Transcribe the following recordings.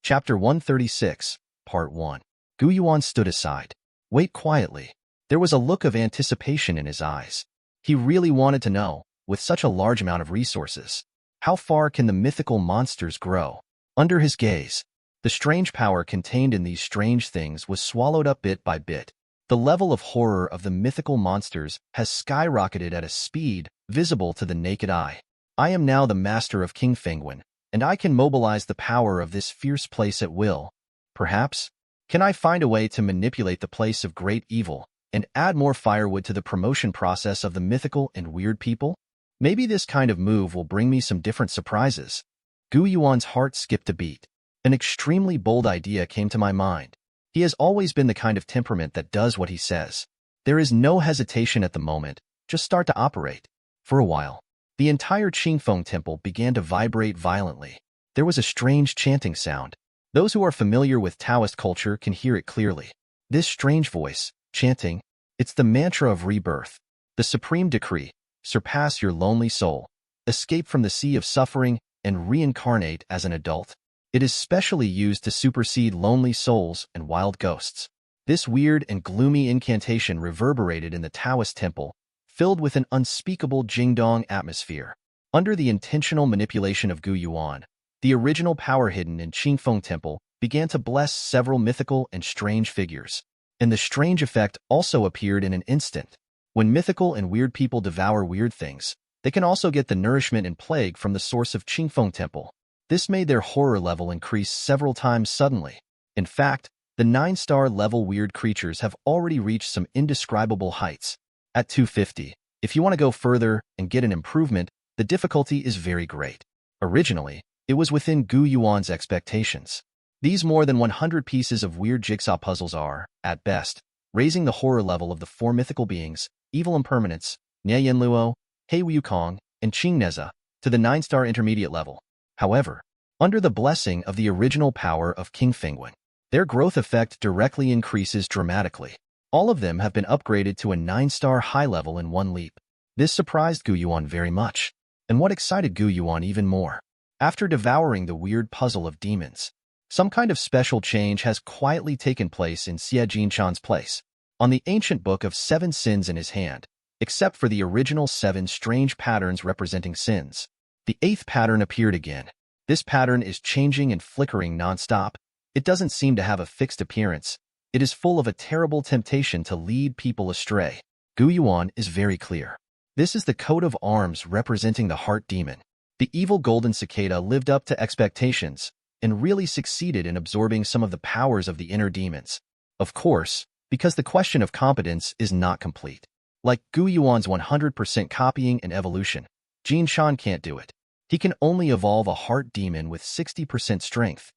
Chapter 136, Part 1. Gu Yuan stood aside. Wait quietly. There was a look of anticipation in his eyes. He really wanted to know, with such a large amount of resources, how far can the mythical monsters grow? Under his gaze, the strange power contained in these strange things was swallowed up bit by bit. The level of horror of the mythical monsters has skyrocketed at a speed visible to the naked eye. I am now the master of King Fengwen, and I can mobilize the power of this fierce place at will. Perhaps, can I find a way to manipulate the place of great evil and add more firewood to the promotion process of the mythical and weird people? Maybe this kind of move will bring me some different surprises. Gu Yuan's heart skipped a beat. An extremely bold idea came to my mind. He has always been the kind of temperament that does what he says. There is no hesitation at the moment, just start to operate. For a while, the entire Qingfeng temple began to vibrate violently. There was a strange chanting sound. Those who are familiar with Taoist culture can hear it clearly. This strange voice, chanting, it's the mantra of rebirth. The supreme decree, surpass your lonely soul, escape from the sea of suffering, and reincarnate as an adult. It is specially used to supersede lonely souls and wild ghosts. This weird and gloomy incantation reverberated in the Taoist temple, filled with an unspeakable Jingdong atmosphere. Under the intentional manipulation of Gu Yuan, the original power hidden in Qingfeng Temple began to bless several mythical and strange figures. And the strange effect also appeared in an instant. When mythical and weird people devour weird things, they can also get the nourishment and plague from the source of Qingfeng Temple. This made their horror level increase several times suddenly. In fact, the 9-star level weird creatures have already reached some indescribable heights. At 250, if you want to go further and get an improvement, the difficulty is very great. Originally, it was within Gu Yuan's expectations. These more than 100 pieces of weird jigsaw puzzles are, at best, raising the horror level of the 4 mythical beings, evil impermanence, Nie Yan Luo, Wukong, and Qingneza, to the 9-star intermediate level. However, under the blessing of the original power of King Fengwen, their growth effect directly increases dramatically. All of them have been upgraded to a 9-star high level in one leap. This surprised Gu Yuan very much. And what excited Gu Yuan even more? After devouring the weird puzzle of demons, some kind of special change has quietly taken place in Xie Jinshan's place. On the ancient book of 7 sins in his hand, except for the original 7 strange patterns representing sins, the 8th pattern appeared again. This pattern is changing and flickering non-stop. It doesn't seem to have a fixed appearance. It is full of a terrible temptation to lead people astray. Gu Yuan is very clear. This is the coat of arms representing the heart demon. The evil Golden Cicada lived up to expectations and really succeeded in absorbing some of the powers of the inner demons. Of course, because the question of competence is not complete. Like Gu Yuan's 100% copying and evolution, Jinshan can't do it. He can only evolve a heart demon with 60% strength.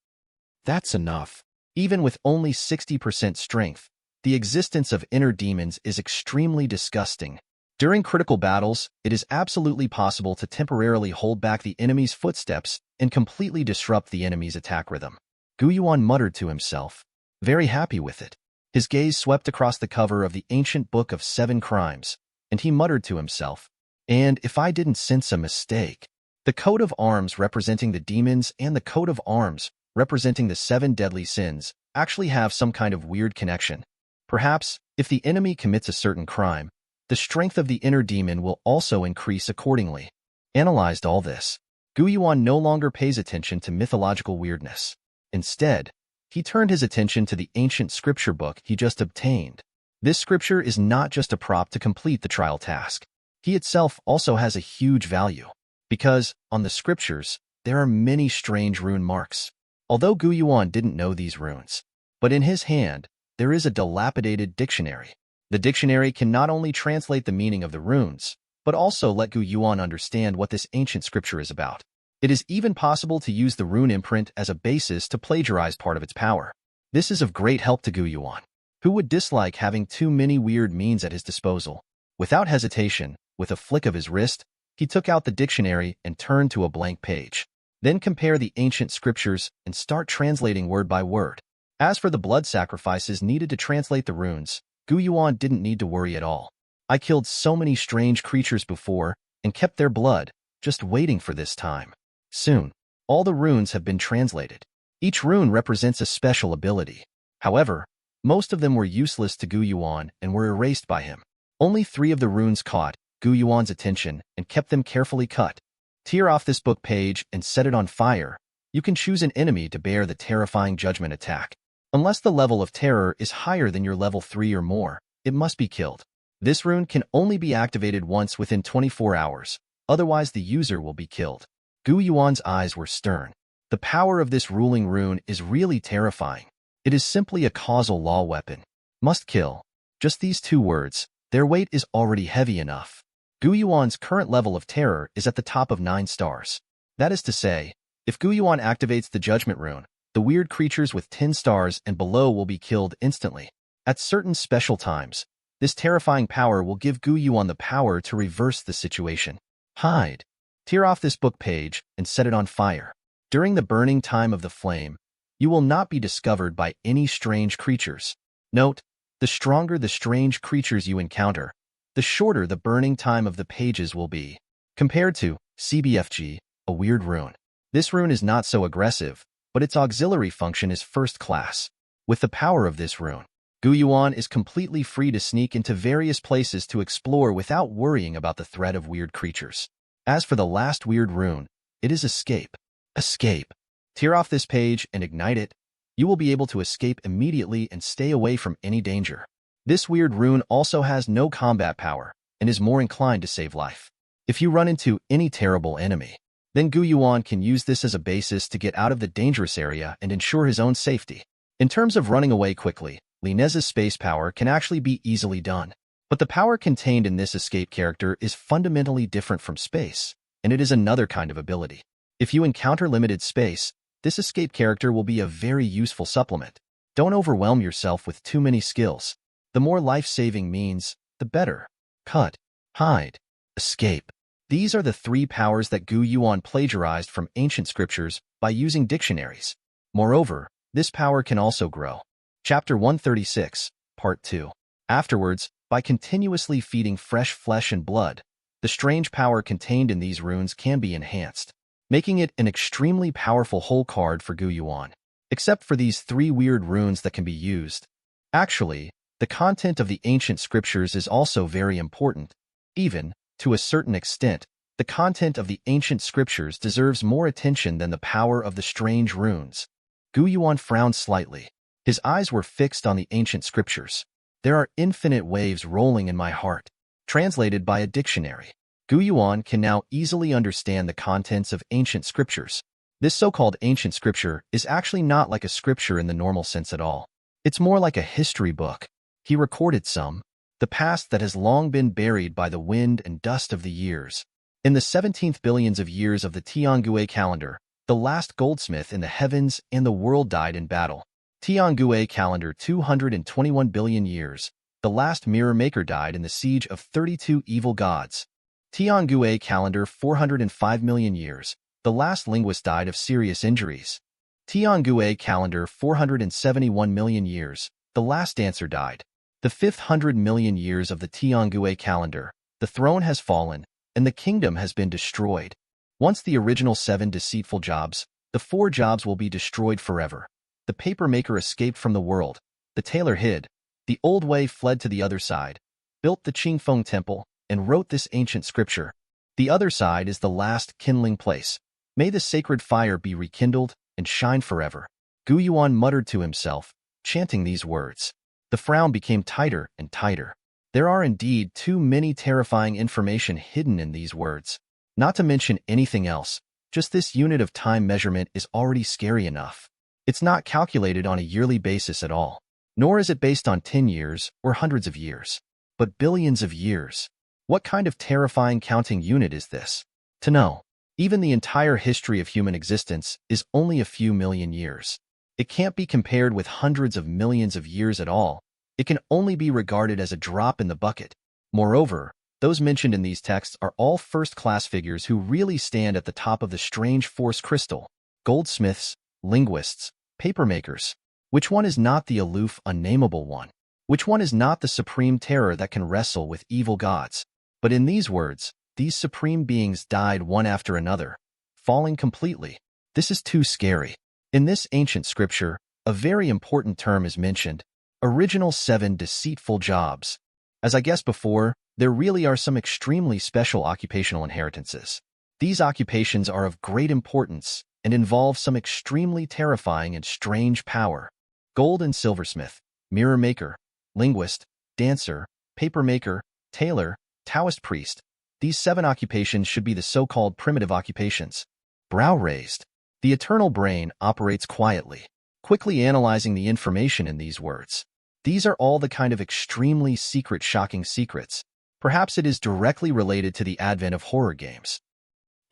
That's enough. Even with only 60% strength, the existence of inner demons is extremely disgusting. During critical battles, it is absolutely possible to temporarily hold back the enemy's footsteps and completely disrupt the enemy's attack rhythm. Gu Yuan muttered to himself, very happy with it. His gaze swept across the cover of the ancient book of 7 crimes, and he muttered to himself, and if I didn't sense a mistake, the coat of arms representing the demons and the coat of arms representing the 7 deadly sins actually have some kind of weird connection. Perhaps, if the enemy commits a certain crime, the strength of the inner demon will also increase accordingly. Analyzed all this, Gu Yuan no longer pays attention to mythological weirdness. Instead, he turned his attention to the ancient scripture book he just obtained. This scripture is not just a prop to complete the trial task. He itself also has a huge value, because, on the scriptures, there are many strange rune marks. Although Gu Yuan didn't know these runes, but in his hand, there is a dilapidated dictionary. The dictionary can not only translate the meaning of the runes, but also let Gu Yuan understand what this ancient scripture is about. It is even possible to use the rune imprint as a basis to plagiarize part of its power. This is of great help to Gu Yuan, who would dislike having too many weird means at his disposal. Without hesitation, with a flick of his wrist, he took out the dictionary and turned to a blank page. Then compare the ancient scriptures and start translating word by word. As for the blood sacrifices needed to translate the runes, Gu Yuan didn't need to worry at all. I killed so many strange creatures before and kept their blood, just waiting for this time. Soon, all the runes have been translated. Each rune represents a special ability. However, most of them were useless to Gu Yuan and were erased by him. Only 3 of the runes caught Gu Yuan's attention and kept them carefully cut. Tear off this book page and set it on fire. You can choose an enemy to bear the terrifying judgment attack. Unless the level of terror is higher than your level 3 or more, it must be killed. This rune can only be activated once within 24 hours, otherwise the user will be killed. Gu Yuan's eyes were stern. The power of this ruling rune is really terrifying. It is simply a causal law weapon. Must kill. Just these 2 words. Their weight is already heavy enough. Gu Yuan's current level of terror is at the top of 9 stars. That is to say, if Gu Yuan activates the Judgment Rune, the weird creatures with 10 stars and below will be killed instantly. At certain special times, this terrifying power will give Gu Yuan the power to reverse the situation. Hide. Tear off this book page and set it on fire. During the burning time of the flame, you will not be discovered by any strange creatures. Note, the stronger the strange creatures you encounter, the shorter the burning time of the pages will be. Compared to CBFG, a weird rune. This rune is not so aggressive, but its auxiliary function is first class. With the power of this rune, Gu Yuan is completely free to sneak into various places to explore without worrying about the threat of weird creatures. As for the last weird rune, it is escape. Escape. Tear off this page and ignite it. You will be able to escape immediately and stay away from any danger. This weird rune also has no combat power and is more inclined to save life. If you run into any terrible enemy, then Gu Yuan can use this as a basis to get out of the dangerous area and ensure his own safety. In terms of running away quickly, Li Nez's space power can actually be easily done. But the power contained in this escape character is fundamentally different from space, and it is another kind of ability. If you encounter limited space, this escape character will be a very useful supplement. Don't overwhelm yourself with too many skills. The more life-saving means, the better. Cut, hide, escape. These are the 3 powers that Gu Yuan plagiarized from ancient scriptures by using dictionaries. Moreover, this power can also grow. Chapter 136, Part 2. Afterwards, by continuously feeding fresh flesh and blood, the strange power contained in these runes can be enhanced, making it an extremely powerful whole card for Gu Yuan. Except for these 3 weird runes that can be used. Actually, the content of the ancient scriptures is also very important. Even, to a certain extent, the content of the ancient scriptures deserves more attention than the power of the strange runes. Gu Yuan frowned slightly. His eyes were fixed on the ancient scriptures. There are infinite waves rolling in my heart. Translated by a dictionary. Gu Yuan can now easily understand the contents of ancient scriptures. This so-called ancient scripture is actually not like a scripture in the normal sense at all. It's more like a history book. He recorded the past that has long been buried by the wind and dust of the years. In the 17th billions of years of the Tiangue calendar, the last goldsmith in the heavens and the world died in battle. Tiangue calendar 221 billion years, the last mirror maker died in the siege of 32 evil gods. Tiangue calendar 405 million years, the last linguist died of serious injuries. Tiangue calendar 471 million years, the last dancer died. The 500 million years of the Tiangue calendar, the throne has fallen, and the kingdom has been destroyed. Once the original 7 deceitful jobs, the 4 jobs will be destroyed forever. The paper maker escaped from the world. The tailor hid. The old Wei fled to the other side, built the Qingfeng temple, and wrote this ancient scripture. The other side is the last kindling place. May the sacred fire be rekindled and shine forever. Gu Yuan muttered to himself, chanting these words. The frown became tighter and tighter. There are indeed too many terrifying information hidden in these words. Not to mention anything else, just this unit of time measurement is already scary enough. It's not calculated on a yearly basis at all, nor is it based on 10 years or hundreds of years, but billions of years. What kind of terrifying counting unit is this? To know, even the entire history of human existence is only a few million years. It can't be compared with hundreds of millions of years at all. It can only be regarded as a drop in the bucket. Moreover, those mentioned in these texts are all first-class figures who really stand at the top of the strange force crystal. Goldsmiths, linguists, papermakers. Which one is not the aloof, unnameable one? Which one is not the supreme terror that can wrestle with evil gods? But in these words, these supreme beings died one after another, falling completely. This is too scary. In this ancient scripture, a very important term is mentioned: original 7 deceitful jobs. As I guessed before, there really are some extremely special occupational inheritances. These occupations are of great importance and involve some extremely terrifying and strange power. Gold and silversmith, mirror maker, linguist, dancer, paper maker, tailor, Taoist priest. These 7 occupations should be the so-called primitive occupations. Brow raised. The eternal brain operates quietly, quickly analyzing the information in these words. These are all the kind of extremely secret, shocking secrets. Perhaps it is directly related to the advent of horror games.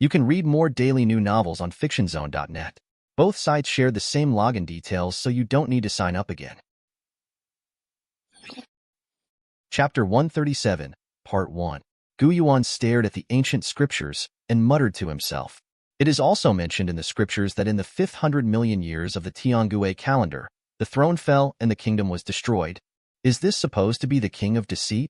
You can read more daily new novels on fictionzone.net. Both sites share the same login details, so you don't need to sign up again. Chapter 137, Part 1. Yuan stared at the ancient scriptures and muttered to himself. It is also mentioned in the scriptures that in the 500 million years of the Tiangui calendar, the throne fell and the kingdom was destroyed. Is this supposed to be the king of deceit?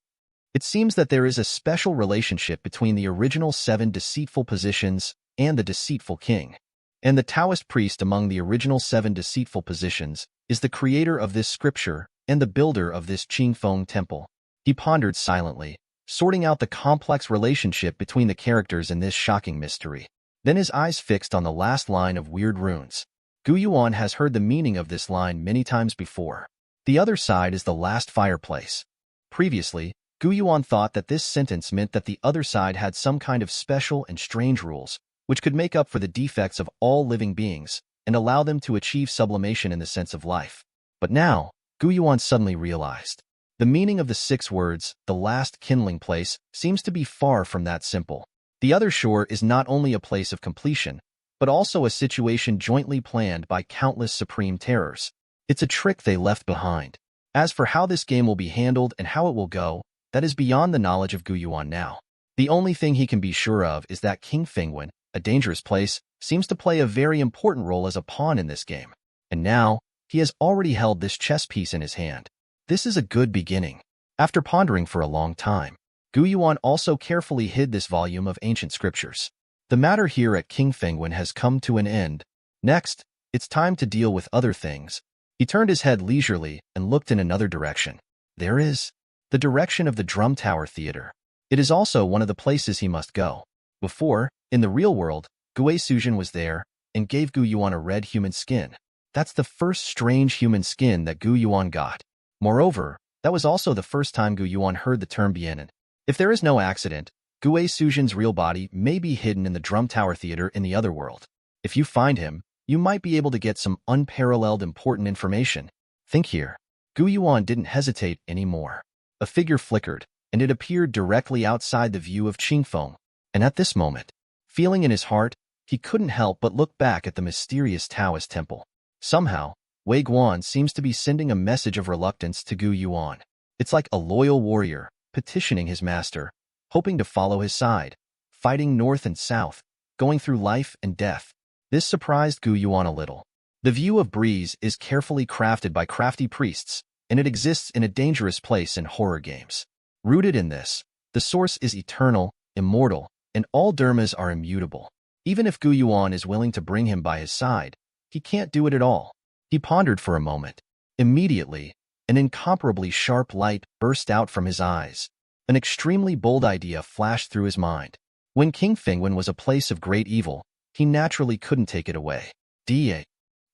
It seems that there is a special relationship between the original 7 deceitful positions and the deceitful king. And the Taoist priest among the original 7 deceitful positions is the creator of this scripture and the builder of this Qingfeng temple. He pondered silently, sorting out the complex relationship between the characters in this shocking mystery. Then his eyes fixed on the last line of weird runes. Yuan has heard the meaning of this line many times before. The other side is the last fireplace. Previously, Yuan thought that this sentence meant that the other side had some kind of special and strange rules, which could make up for the defects of all living beings and allow them to achieve sublimation in the sense of life. But now, Yuan suddenly realized. The meaning of the 6 words, the last kindling place, seems to be far from that simple. The other shore is not only a place of completion, but also a situation jointly planned by countless supreme terrors. It's a trick they left behind. As for how this game will be handled and how it will go, that is beyond the knowledge of Yuan now. The only thing he can be sure of is that King Fengwen, a dangerous place, seems to play a very important role as a pawn in this game. And now, he has already held this chess piece in his hand. This is a good beginning. After pondering for a long time, Yuan also carefully hid this volume of ancient scriptures. The matter here at King Fengwen has come to an end. Next, it's time to deal with other things. He turned his head leisurely and looked in another direction. There is the direction of the Drum Tower Theater. It is also one of the places he must go. Before, in the real world, Gui Suzhen was there and gave Yuan a red human skin. That's the first strange human skin that Yuan got. Moreover, that was also the first time Yuan heard the term Bianen. If there is no accident, Gui Suzhen's real body may be hidden in the Drum Tower Theater in the other world. If you find him, you might be able to get some unparalleled important information. Think here. Yuan didn't hesitate anymore. A figure flickered, and it appeared directly outside the view of Qingfeng. And at this moment, feeling in his heart, he couldn't help but look back at the mysterious Taoist temple. Somehow, Wei Guan seems to be sending a message of reluctance to Yuan. It's like a loyal warrior petitioning his master, hoping to follow his side, fighting north and south, going through life and death. This surprised Yuan a little. The view of Breeze is carefully crafted by crafty priests, and it exists in a dangerous place in horror games. Rooted in this, the source is eternal, immortal, and all dharmas are immutable. Even if Yuan is willing to bring him by his side, he can't do it at all. He pondered for a moment. Immediately, an incomparably sharp light burst out from his eyes. An extremely bold idea flashed through his mind. When King Fengwen was a place of great evil, he naturally couldn't take it away.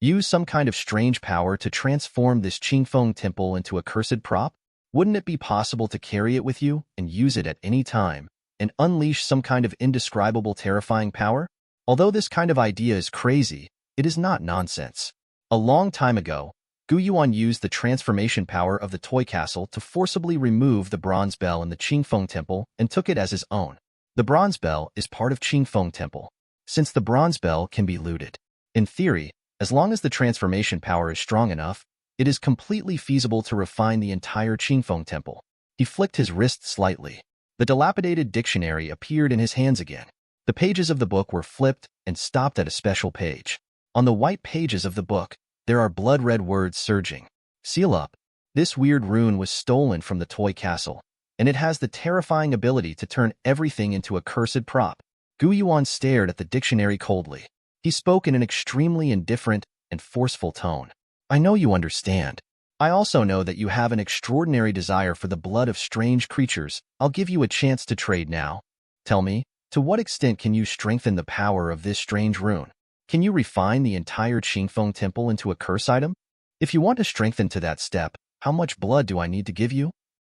Use some kind of strange power to transform this Qingfeng temple into a cursed prop? Wouldn't it be possible to carry it with you and use it at any time, and unleash some kind of indescribable terrifying power? Although this kind of idea is crazy, it is not nonsense. A long time ago, Yuan used the transformation power of the toy castle to forcibly remove the bronze bell in the Qingfeng temple and took it as his own. The bronze bell is part of Qingfeng temple, since the bronze bell can be looted. In theory, as long as the transformation power is strong enough, it is completely feasible to refine the entire Qingfeng temple. He flicked his wrist slightly. The dilapidated dictionary appeared in his hands again. The pages of the book were flipped and stopped at a special page. On the white pages of the book, there are blood-red words surging. Seal up. This weird rune was stolen from the toy castle, and it has the terrifying ability to turn everything into a cursed prop. Yuan stared at the dictionary coldly. He spoke in an extremely indifferent, and forceful tone. I know you understand. I also know that you have an extraordinary desire for the blood of strange creatures. I'll give you a chance to trade now. Tell me, to what extent can you strengthen the power of this strange rune? Can you refine the entire Qingfeng temple into a curse item? If you want to strengthen to that step, how much blood do I need to give you?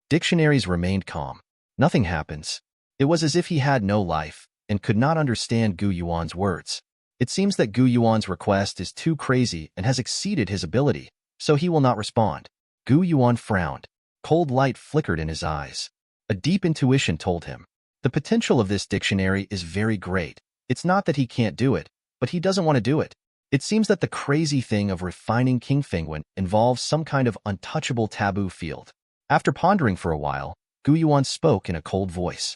Dictionaries remained calm. Nothing happens. It was as if he had no life and could not understand Gu Yuan's words. It seems that Gu Yuan's request is too crazy and has exceeded his ability, so he will not respond. Gu Yuan frowned. Cold light flickered in his eyes. A deep intuition told him. The potential of this dictionary is very great. It's not that he can't do it, but he doesn't want to do it. It seems that the crazy thing of refining King Fengwen involves some kind of untouchable taboo field. After pondering for a while, Gu Yuan spoke in a cold voice.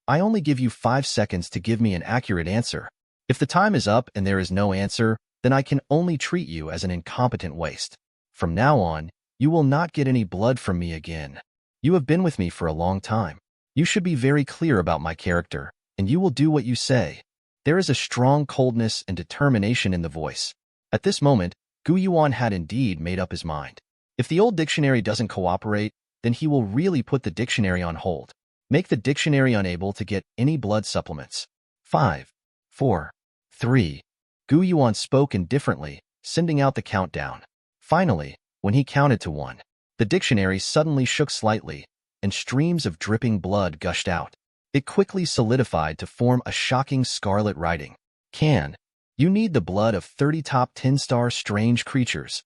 I only give you 5 seconds to give me an accurate answer. If the time is up and there is no answer, then I can only treat you as an incompetent waste. From now on, you will not get any blood from me again. You have been with me for a long time. You should be very clear about my character, and you will do what you say. There is a strong coldness and determination in the voice. At this moment, Gu Yuan had indeed made up his mind. If the old dictionary doesn't cooperate, then he will really put the dictionary on hold. Make the dictionary unable to get any blood supplements. 5, 4, 3. Gu Yuan spoke indifferently, sending out the countdown. Finally, when he counted to 1, the dictionary suddenly shook slightly, and streams of dripping blood gushed out. It quickly solidified to form a shocking scarlet writing. You need the blood of 30 top 10-star strange creatures.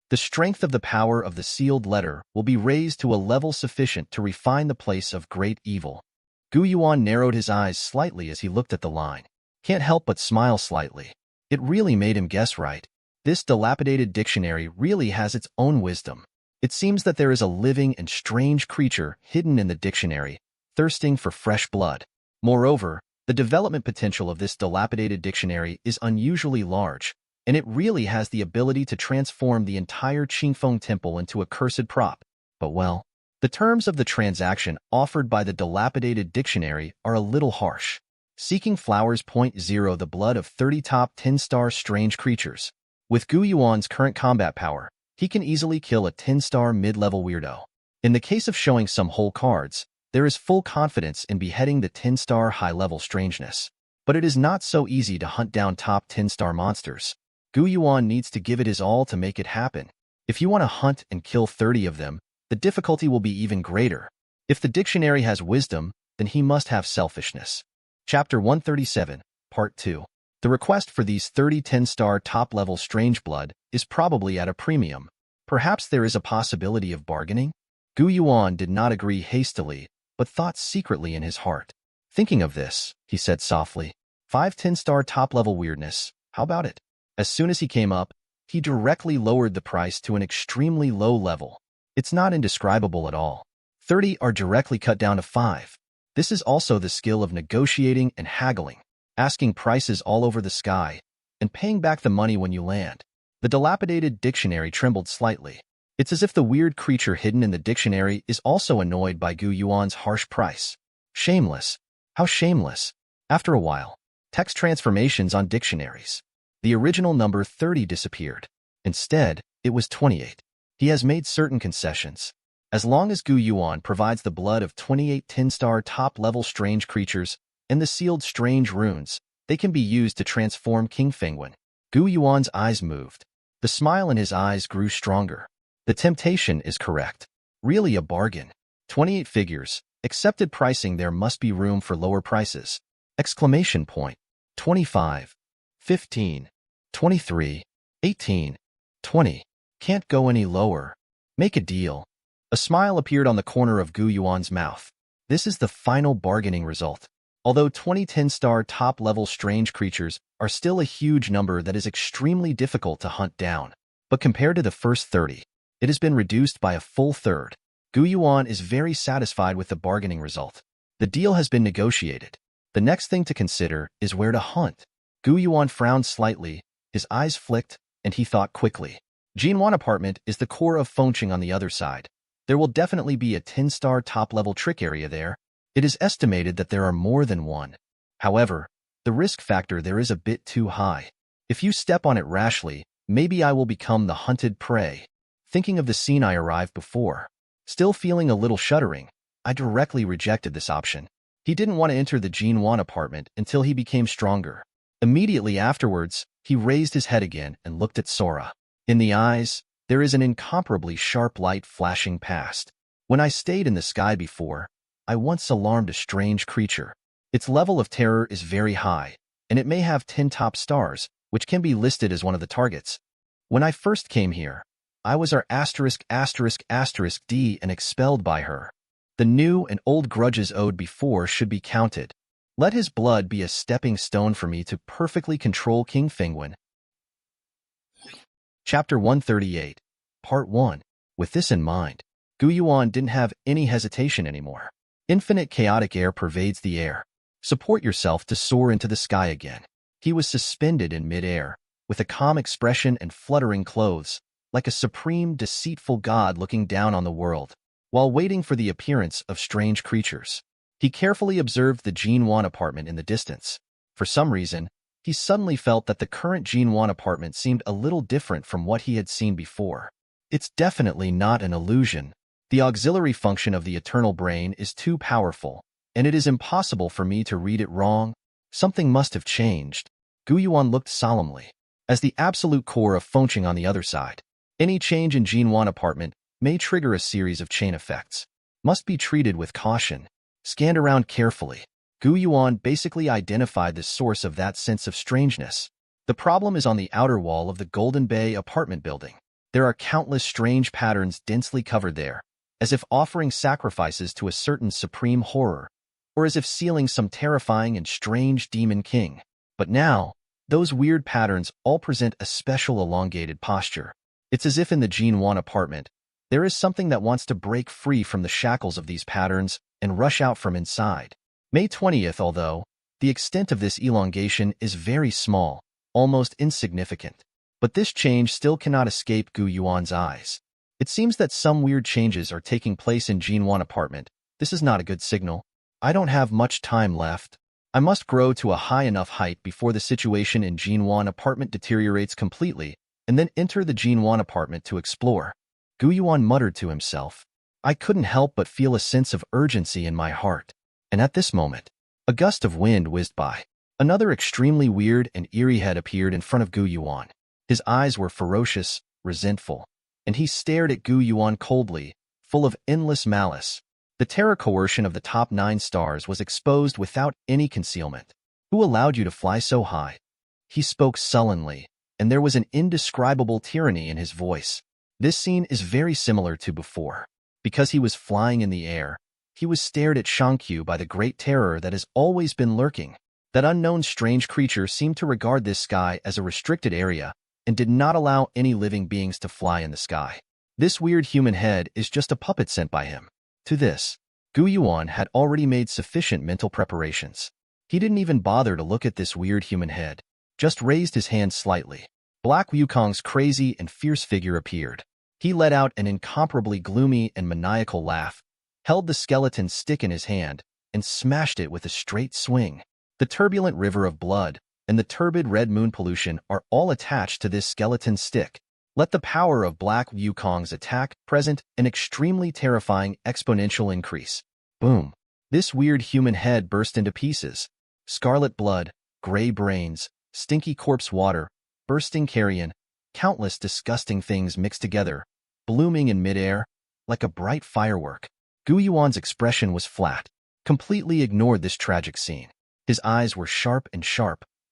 The strength of the power of the sealed letter will be raised to a level sufficient to refine the place of great evil. Gu Yuan narrowed his eyes slightly as he looked at the line. Can't help but smile slightly. It really made him guess right. This dilapidated dictionary really has its own wisdom. It seems that there is a living and strange creature hidden in the dictionary, thirsting for fresh blood. Moreover, the development potential of this dilapidated dictionary is unusually large, and it really has the ability to transform the entire Qingfeng temple into a cursed prop. But well, the terms of the transaction offered by the dilapidated dictionary are a little harsh. Seeking flowers. 0 The blood of 30 top 10-star strange creatures. With Gu Yuan's current combat power, he can easily kill a 10-star mid-level weirdo. In the case of showing some whole cards, there is full confidence in beheading the 10-star high-level strangeness. But it is not so easy to hunt down top 10-star monsters. Gu Yuan needs to give it his all to make it happen. If you want to hunt and kill 30 of them, the difficulty will be even greater. If the dictionary has wisdom, then he must have selfishness. Chapter 137, Part 2. The request for these 30 10-star top-level strange blood is probably at a premium. Perhaps there is a possibility of bargaining? Gu Yuan did not agree hastily, but thought secretly in his heart. Thinking of this, he said softly, 5 10-star top-level weirdness, how about it? As soon as he came up, he directly lowered the price to an extremely low level. It's not indescribable at all. 30 are directly cut down to 5. This is also the skill of negotiating and haggling, asking prices all over the sky, and paying back the money when you land. The dilapidated dictionary trembled slightly. It's as if the weird creature hidden in the dictionary is also annoyed by Gu Yuan's harsh price. Shameless. How shameless. After a while, text transformations on dictionaries. The original number 30 disappeared. Instead, it was 28. He has made certain concessions. As long as Gu Yuan provides the blood of 28 10-star top-level strange creatures and the sealed strange runes, they can be used to transform King Fengwen. Gu Yuan's eyes moved. The smile in his eyes grew stronger. The temptation is correct. Really a bargain. 28 figures. Accepted pricing. There must be room for lower prices. Exclamation point. 25. 15. 23. 18. 20. Can't go any lower. Make a deal. A smile appeared on the corner of Gu Yuan's mouth. This is the final bargaining result. Although 20 10-star top-level strange creatures are still a huge number that is extremely difficult to hunt down, but compared to the first 30, it has been reduced by a full third. Gu Yuan is very satisfied with the bargaining result. The deal has been negotiated. The next thing to consider is where to hunt. Gu Yuan frowned slightly, his eyes flicked, and he thought quickly. Jinwan apartment is the core of Fengqing on the other side. There will definitely be a 10-star top-level trick area there. It is estimated that there are more than one. However, the risk factor there is a bit too high. If you step on it rashly, Maybe I will become the hunted prey. Thinking of the scene I arrived before, still feeling a little shuddering, I directly rejected this option. He didn't want to enter the Yuan apartment until he became stronger. Immediately afterwards, he raised his head again and looked at Sora. In the eyes, there is an incomparably sharp light flashing past. When I stayed in the sky before, I once alarmed a strange creature. Its level of terror is very high, and it may have 10 top stars, which can be listed as one of the targets. When I first came here, I was our ******* D and expelled by her. The new and old grudges owed before should be counted. Let his blood be a stepping stone for me to perfectly control King Fengwen. Chapter 138, Part 1. With this in mind, Yuan didn't have any hesitation anymore. Infinite chaotic air pervades the air. Support yourself to soar into the sky again. He was suspended in mid-air, with a calm expression and fluttering clothes, like a supreme, deceitful god looking down on the world, while waiting for the appearance of strange creatures. He carefully observed the Yuan apartment in the distance. For some reason, he suddenly felt that the current Yuan apartment seemed a little different from what he had seen before. It's definitely not an illusion. The auxiliary function of the eternal brain is too powerful, and it is impossible for me to read it wrong. Something must have changed. Yuan looked solemnly. As the absolute core of Fengqing on the other side, any change in Yuan apartment may trigger a series of chain effects. Must be treated with caution. Scanned around carefully. Yuan basically identified the source of that sense of strangeness. The problem is on the outer wall of the Golden Bay apartment building. There are countless strange patterns densely covered there, as if offering sacrifices to a certain supreme horror, or as if sealing some terrifying and strange demon king. But now, those weird patterns all present a special elongated posture. It's as if in the Yuan apartment, there is something that wants to break free from the shackles of these patterns and rush out from inside. May 20th, although the extent of this elongation is very small, almost insignificant. But this change still cannot escape Yuan's eyes. It seems that some weird changes are taking place in Yuan apartment. This is not a good signal. I don't have much time left. I must grow to a high enough height before the situation in Yuan apartment deteriorates completely, and then enter the Yuan apartment to explore. Yuan muttered to himself. I couldn't help but feel a sense of urgency in my heart. And at this moment, a gust of wind whizzed by. Another extremely weird and eerie head appeared in front of Yuan. His eyes were ferocious, resentful, and he stared at Yuan coldly, full of endless malice. The terror coercion of the top 9 stars was exposed without any concealment. Who allowed you to fly so high? He spoke sullenly, and there was an indescribable tyranny in his voice. This scene is very similar to before. Because he was flying in the air, he was stared at Shangqiu by the great terror that has always been lurking. That unknown strange creature seemed to regard this sky as a restricted area and did not allow any living beings to fly in the sky. This weird human head is just a puppet sent by him. To this, Yuan had already made sufficient mental preparations. He didn't even bother to look at this weird human head, just raised his hand slightly. Black Wukong's crazy and fierce figure appeared. He let out an incomparably gloomy and maniacal laugh, held the skeleton stick in his hand, and smashed it with a straight swing. The turbulent river of blood and the turbid red moon pollution are all attached to this skeleton stick. Let the power of Black Wukong's attack present an extremely terrifying exponential increase. Boom! This weird human head burst into pieces. Scarlet blood, gray brains, stinky corpse water, bursting carrion, countless disgusting things mixed together, blooming in midair, like a bright firework. Yuan's expression was flat, completely ignored this tragic scene. His eyes were sharp,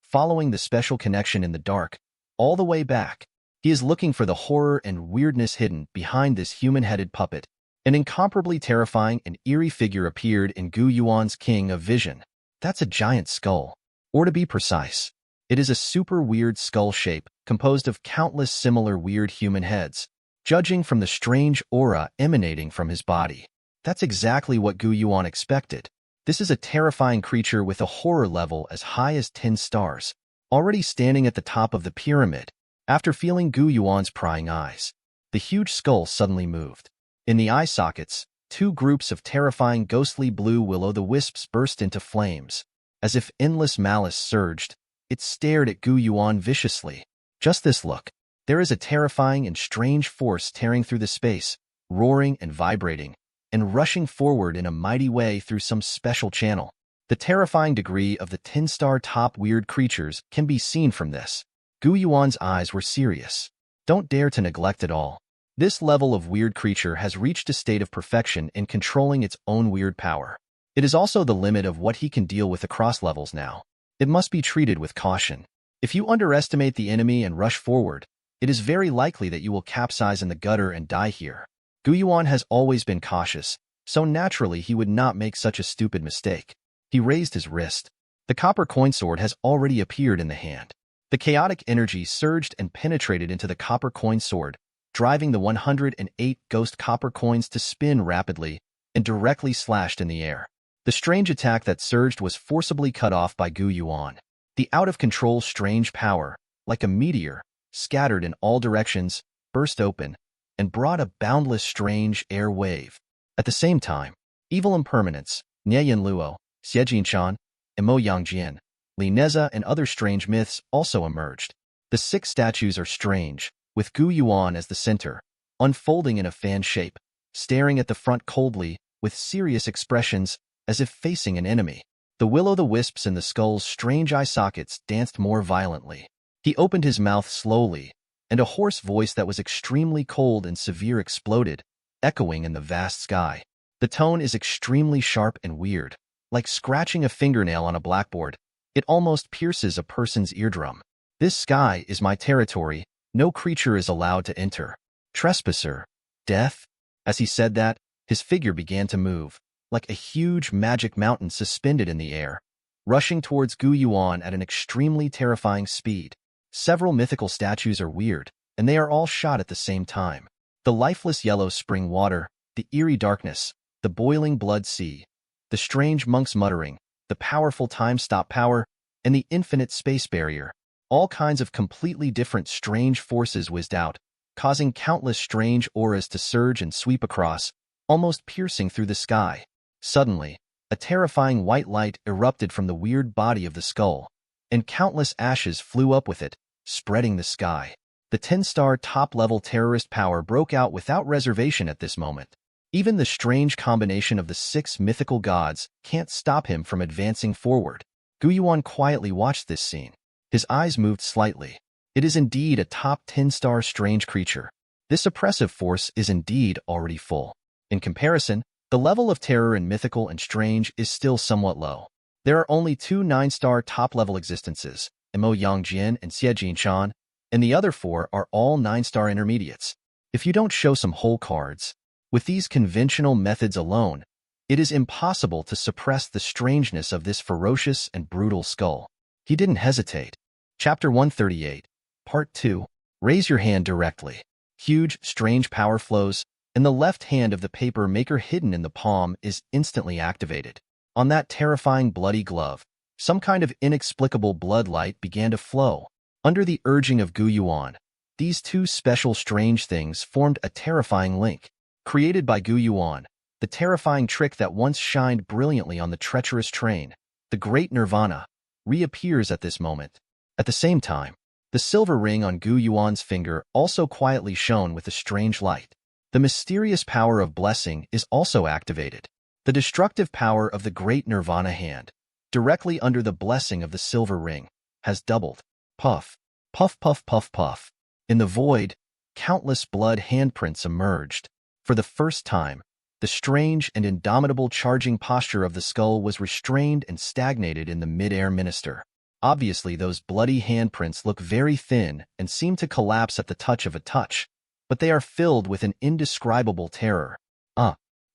following the special connection in the dark, all the way back. He is looking for the horror and weirdness hidden behind this human-headed puppet. An incomparably terrifying and eerie figure appeared in Yuan's king of vision. That's a giant skull. Or to be precise, it is a super weird skull shape composed of countless similar weird human heads, judging from the strange aura emanating from his body. That's exactly what Yuan expected. This is a terrifying creature with a horror level as high as 10 stars, already standing at the top of the pyramid. After feeling Yuan's prying eyes, the huge skull suddenly moved. In the eye sockets, 2 groups of terrifying ghostly blue will-o'-the-wisps burst into flames. As if endless malice surged, it stared at Yuan viciously. Just this look. There is a terrifying and strange force tearing through the space, roaring and vibrating, and rushing forward in a mighty way through some special channel. The terrifying degree of the 10-star top weird creatures can be seen from this. Gu Yuan's eyes were serious. Don't dare to neglect it all. This level of weird creature has reached a state of perfection in controlling its own weird power. It is also the limit of what he can deal with across levels now. It must be treated with caution. If you underestimate the enemy and rush forward, it is very likely that you will capsize in the gutter and die here. Gu Yuan has always been cautious, so naturally he would not make such a stupid mistake. He raised his wrist. The copper coin sword has already appeared in the hand. The chaotic energy surged and penetrated into the copper coin sword, driving the 108 ghost copper coins to spin rapidly and directly slashed in the air. The strange attack that surged was forcibly cut off by Gu Yuan. The out-of-control strange power, like a meteor, scattered in all directions, burst open, and brought a boundless strange air wave. At the same time, evil impermanence, Nie Yan Luo, Xie and Mo Yangjian, Li Neza and other strange myths also emerged. The 6 statues are strange, with Gu Yuan as the center, unfolding in a fan shape, staring at the front coldly, with serious expressions, as if facing an enemy. The will-o'-the-wisps in the skull's strange eye sockets danced more violently. He opened his mouth slowly, and a hoarse voice that was extremely cold and severe exploded, echoing in the vast sky. The tone is extremely sharp and weird, like scratching a fingernail on a blackboard. It almost pierces a person's eardrum. This sky is my territory. No creature is allowed to enter. Trespasser. Death? As he said that, his figure began to move, like a huge magic mountain suspended in the air, rushing towards Gu Yuan at an extremely terrifying speed. Several mythical statues are weird, and they are all shot at the same time. The lifeless yellow spring water, the eerie darkness, the boiling blood sea, the strange monk's muttering, the powerful time-stop power, and the infinite space barrier. All kinds of completely different strange forces whizzed out, causing countless strange auras to surge and sweep across, almost piercing through the sky. Suddenly, a terrifying white light erupted from the weird body of the skull, and countless ashes flew up with it, spreading the sky. The 10-star top-level terrorist power broke out without reservation at this moment. Even the strange combination of the 6 mythical gods can't stop him from advancing forward. Gu Yuan quietly watched this scene. His eyes moved slightly. It is indeed a top 10-star strange creature. This oppressive force is indeed already full. In comparison, the level of terror in mythical and strange is still somewhat low. There are only 2 9-star top-level existences, Mo Yangjian and Xie Jinshan, and the other 4 are all 9-star intermediates. If you don't show some whole cards, with these conventional methods alone, it is impossible to suppress the strangeness of this ferocious and brutal skull. He didn't hesitate. Chapter 138, Part 2. Raise your hand directly. Huge, strange power flows, and the left hand of the paper maker hidden in the palm is instantly activated. On that terrifying bloody glove, some kind of inexplicable blood light began to flow. Under the urging of Gu Yuan, these 2 special strange things formed a terrifying link. Created by Gu Yuan, the terrifying trick that once shined brilliantly on the treacherous train, the great Nirvana, reappears at this moment. At the same time, the silver ring on Gu Yuan's finger also quietly shone with a strange light. The mysterious power of blessing is also activated. The destructive power of the great Nirvana hand, directly under the blessing of the silver ring, has doubled. Puff, puff, puff, puff, puff. In the void, countless blood handprints emerged. For the first time, the strange and indomitable charging posture of the skull was restrained and stagnated in the mid-air minister. Obviously, those bloody handprints look very thin and seem to collapse at the touch of a touch, but they are filled with an indescribable terror.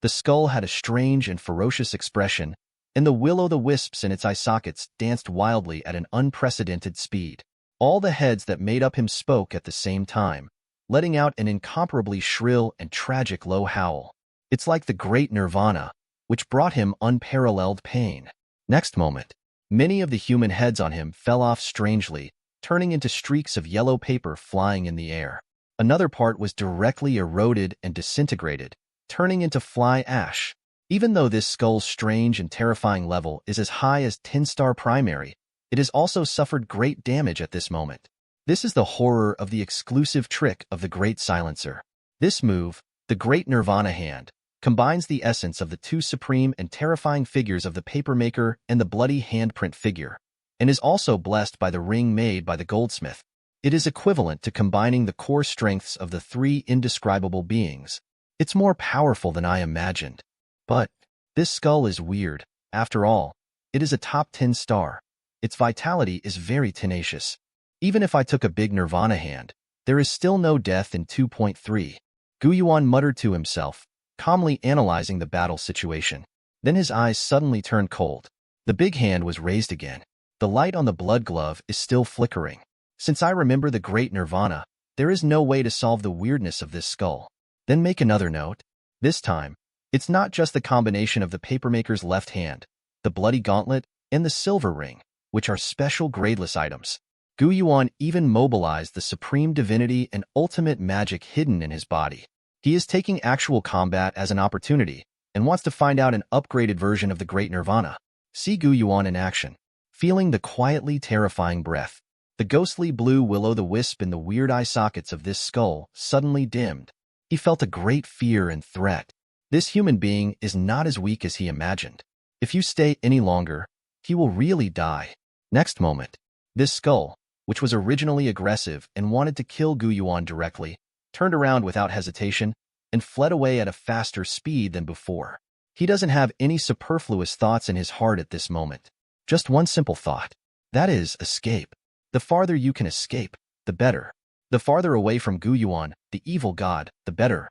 The skull had a strange and ferocious expression, and the will-o'-the-wisps in its eye sockets danced wildly at an unprecedented speed. All the heads that made up him spoke at the same time, letting out an incomparably shrill and tragic low howl. It's like the great Nirvana, which brought him unparalleled pain. Next moment, many of the human heads on him fell off strangely, turning into streaks of yellow paper flying in the air. Another part was directly eroded and disintegrated, turning into fly ash. Even though this skull's strange and terrifying level is as high as 10-star primary, it has also suffered great damage at this moment. This is the horror of the exclusive trick of the Great Silencer. This move, the Great Nirvana Hand, combines the essence of the two supreme and terrifying figures of the papermaker and the bloody handprint figure, and is also blessed by the ring made by the goldsmith. It is equivalent to combining the core strengths of the three indescribable beings. It's more powerful than I imagined. But this skull is weird. After all, it is a top 10 star. Its vitality is very tenacious. Even if I took a big Nirvana hand, there is still no death in 2.3. Yuan muttered to himself, calmly analyzing the battle situation. Then his eyes suddenly turned cold. The big hand was raised again. The light on the blood glove is still flickering. Since I remember the Great Nirvana, there is no way to solve the weirdness of this skull. Then make another note. This time, it's not just the combination of the papermaker's left hand, the bloody gauntlet, and the silver ring, which are special gradeless items. Yuan even mobilized the supreme divinity and ultimate magic hidden in his body. He is taking actual combat as an opportunity and wants to find out an upgraded version of the Great Nirvana. See Yuan in action. Feeling the quietly terrifying breath, the ghostly blue will-o'-the-wisp in the weird eye sockets of this skull suddenly dimmed. He felt a great fear and threat. This human being is not as weak as he imagined. If you stay any longer, he will really die. Next moment, this skull, which was originally aggressive and wanted to kill Yuan directly, turned around without hesitation and fled away at a faster speed than before. He doesn't have any superfluous thoughts in his heart at this moment. Just one simple thought. That is, escape. The farther you can escape, the better. The farther away from Yuan, the evil god, the better.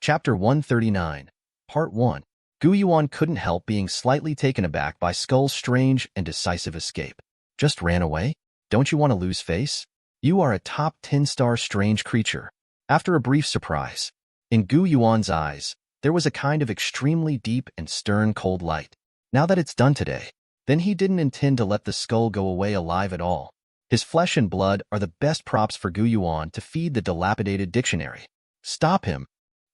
Chapter 139, Part 1. Yuan couldn't help being slightly taken aback by Skull's strange and decisive escape. Just ran away? Don't you want to lose face? You are a top 10-star strange creature. After a brief surprise, in Yuan's eyes, there was a kind of extremely deep and stern cold light. Now that it's done today, then he didn't intend to let the skull go away alive at all. His flesh and blood are the best props for Yuan to feed the dilapidated dictionary. Stop him.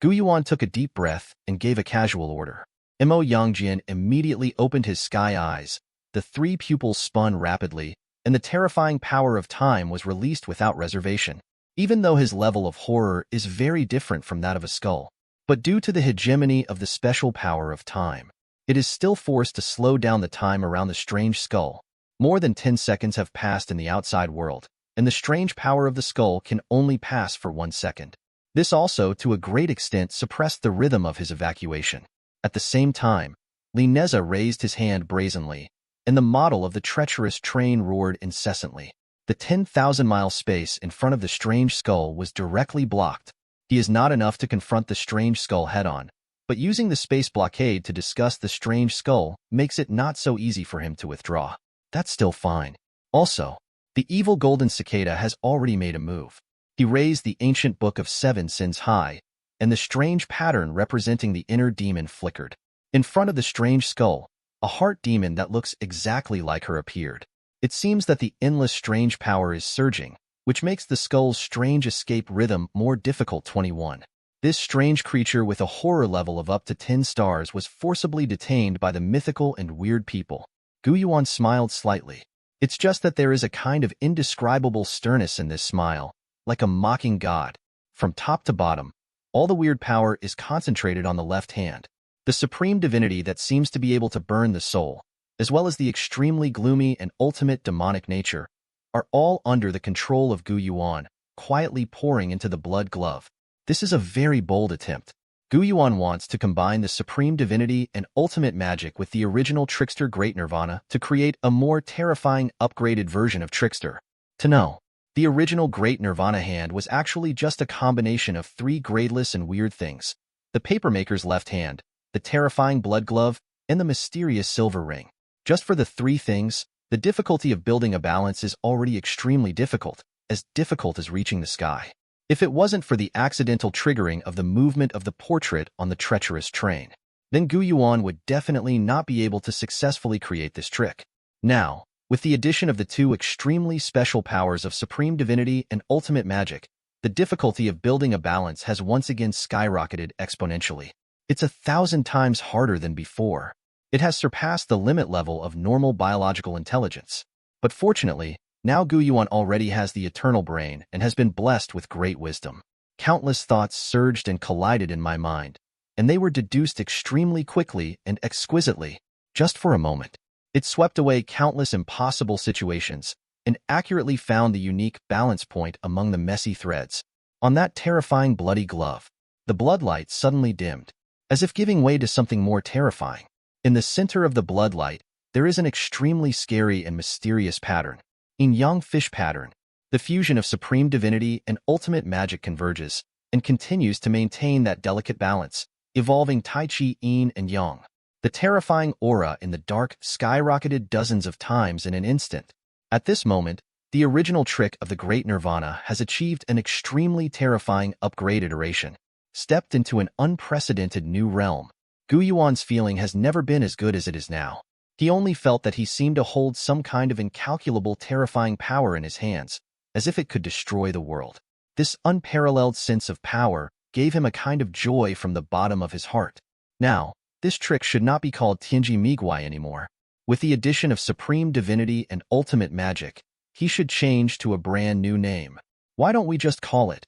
Yuan took a deep breath and gave a casual order. Mo Yangjian immediately opened his sky eyes. The three pupils spun rapidly, and the terrifying power of time was released without reservation. Even though his level of horror is very different from that of a skull, but due to the hegemony of the special power of time, it is still forced to slow down the time around the strange skull. More than 10 seconds have passed in the outside world, and the strange power of the skull can only pass for 1 second. This also, to a great extent, suppressed the rhythm of his evacuation. At the same time, Lineza raised his hand brazenly, and the model of the treacherous train roared incessantly. The 10,000-mile space in front of the strange skull was directly blocked. He is not enough to confront the strange skull head-on, but using the space blockade to discuss the strange skull makes it not so easy for him to withdraw. That's still fine. Also, the evil Golden Cicada has already made a move. He raised the ancient book of 7 sins high, and the strange pattern representing the inner demon flickered. In front of the strange skull, a heart demon that looks exactly like her appeared. It seems that the endless strange power is surging, which makes the skull's strange escape rhythm more difficult. 21. This strange creature with a horror level of up to 10 stars was forcibly detained by the mythical and weird people. Yuan smiled slightly. It's just that there is a kind of indescribable sternness in this smile, like a mocking god. From top to bottom, all the weird power is concentrated on the left hand. The supreme divinity that seems to be able to burn the soul, as well as the extremely gloomy and ultimate demonic nature, are all under the control of Yuan, quietly pouring into the blood glove. This is a very bold attempt. Yuan wants to combine the supreme divinity and ultimate magic with the original trickster Great Nirvana to create a more terrifying, upgraded version of trickster. To know, the original Great Nirvana hand was actually just a combination of 3 gradeless and weird things: the papermaker's left hand, the terrifying blood glove, and the mysterious silver ring. Just for the 3 things, the difficulty of building a balance is already extremely difficult as reaching the sky. If it wasn't for the accidental triggering of the movement of the portrait on the treacherous train, then Yuan would definitely not be able to successfully create this trick. Now, with the addition of the 2 extremely special powers of supreme divinity and ultimate magic, the difficulty of building a balance has once again skyrocketed exponentially. It's 1,000 times harder than before. It has surpassed the limit level of normal biological intelligence. But fortunately, Now Gu Yuan already has the eternal brain and has been blessed with great wisdom. Countless thoughts surged and collided in my mind, and they were deduced extremely quickly and exquisitely, just for a moment. It swept away countless impossible situations and accurately found the unique balance point among the messy threads. On that terrifying bloody glove, the bloodlight suddenly dimmed, as if giving way to something more terrifying. In the center of the bloodlight, there is an extremely scary and mysterious pattern. In Yang fish pattern, the fusion of supreme divinity and ultimate magic converges and continues to maintain that delicate balance, evolving Tai Chi Yin and Yang. The terrifying aura in the dark skyrocketed dozens of times in an instant. At this moment, the original trick of the Great Nirvana has achieved an extremely terrifying upgrade iteration, stepped into an unprecedented new realm. Gu Yuan's feeling has never been as good as it is now. He only felt that he seemed to hold some kind of incalculable terrifying power in his hands, as if it could destroy the world. This unparalleled sense of power gave him a kind of joy from the bottom of his heart. Now, this trick should not be called Tianji Miguai anymore. With the addition of supreme divinity and ultimate magic, he should change to a brand new name. Why don't we just call it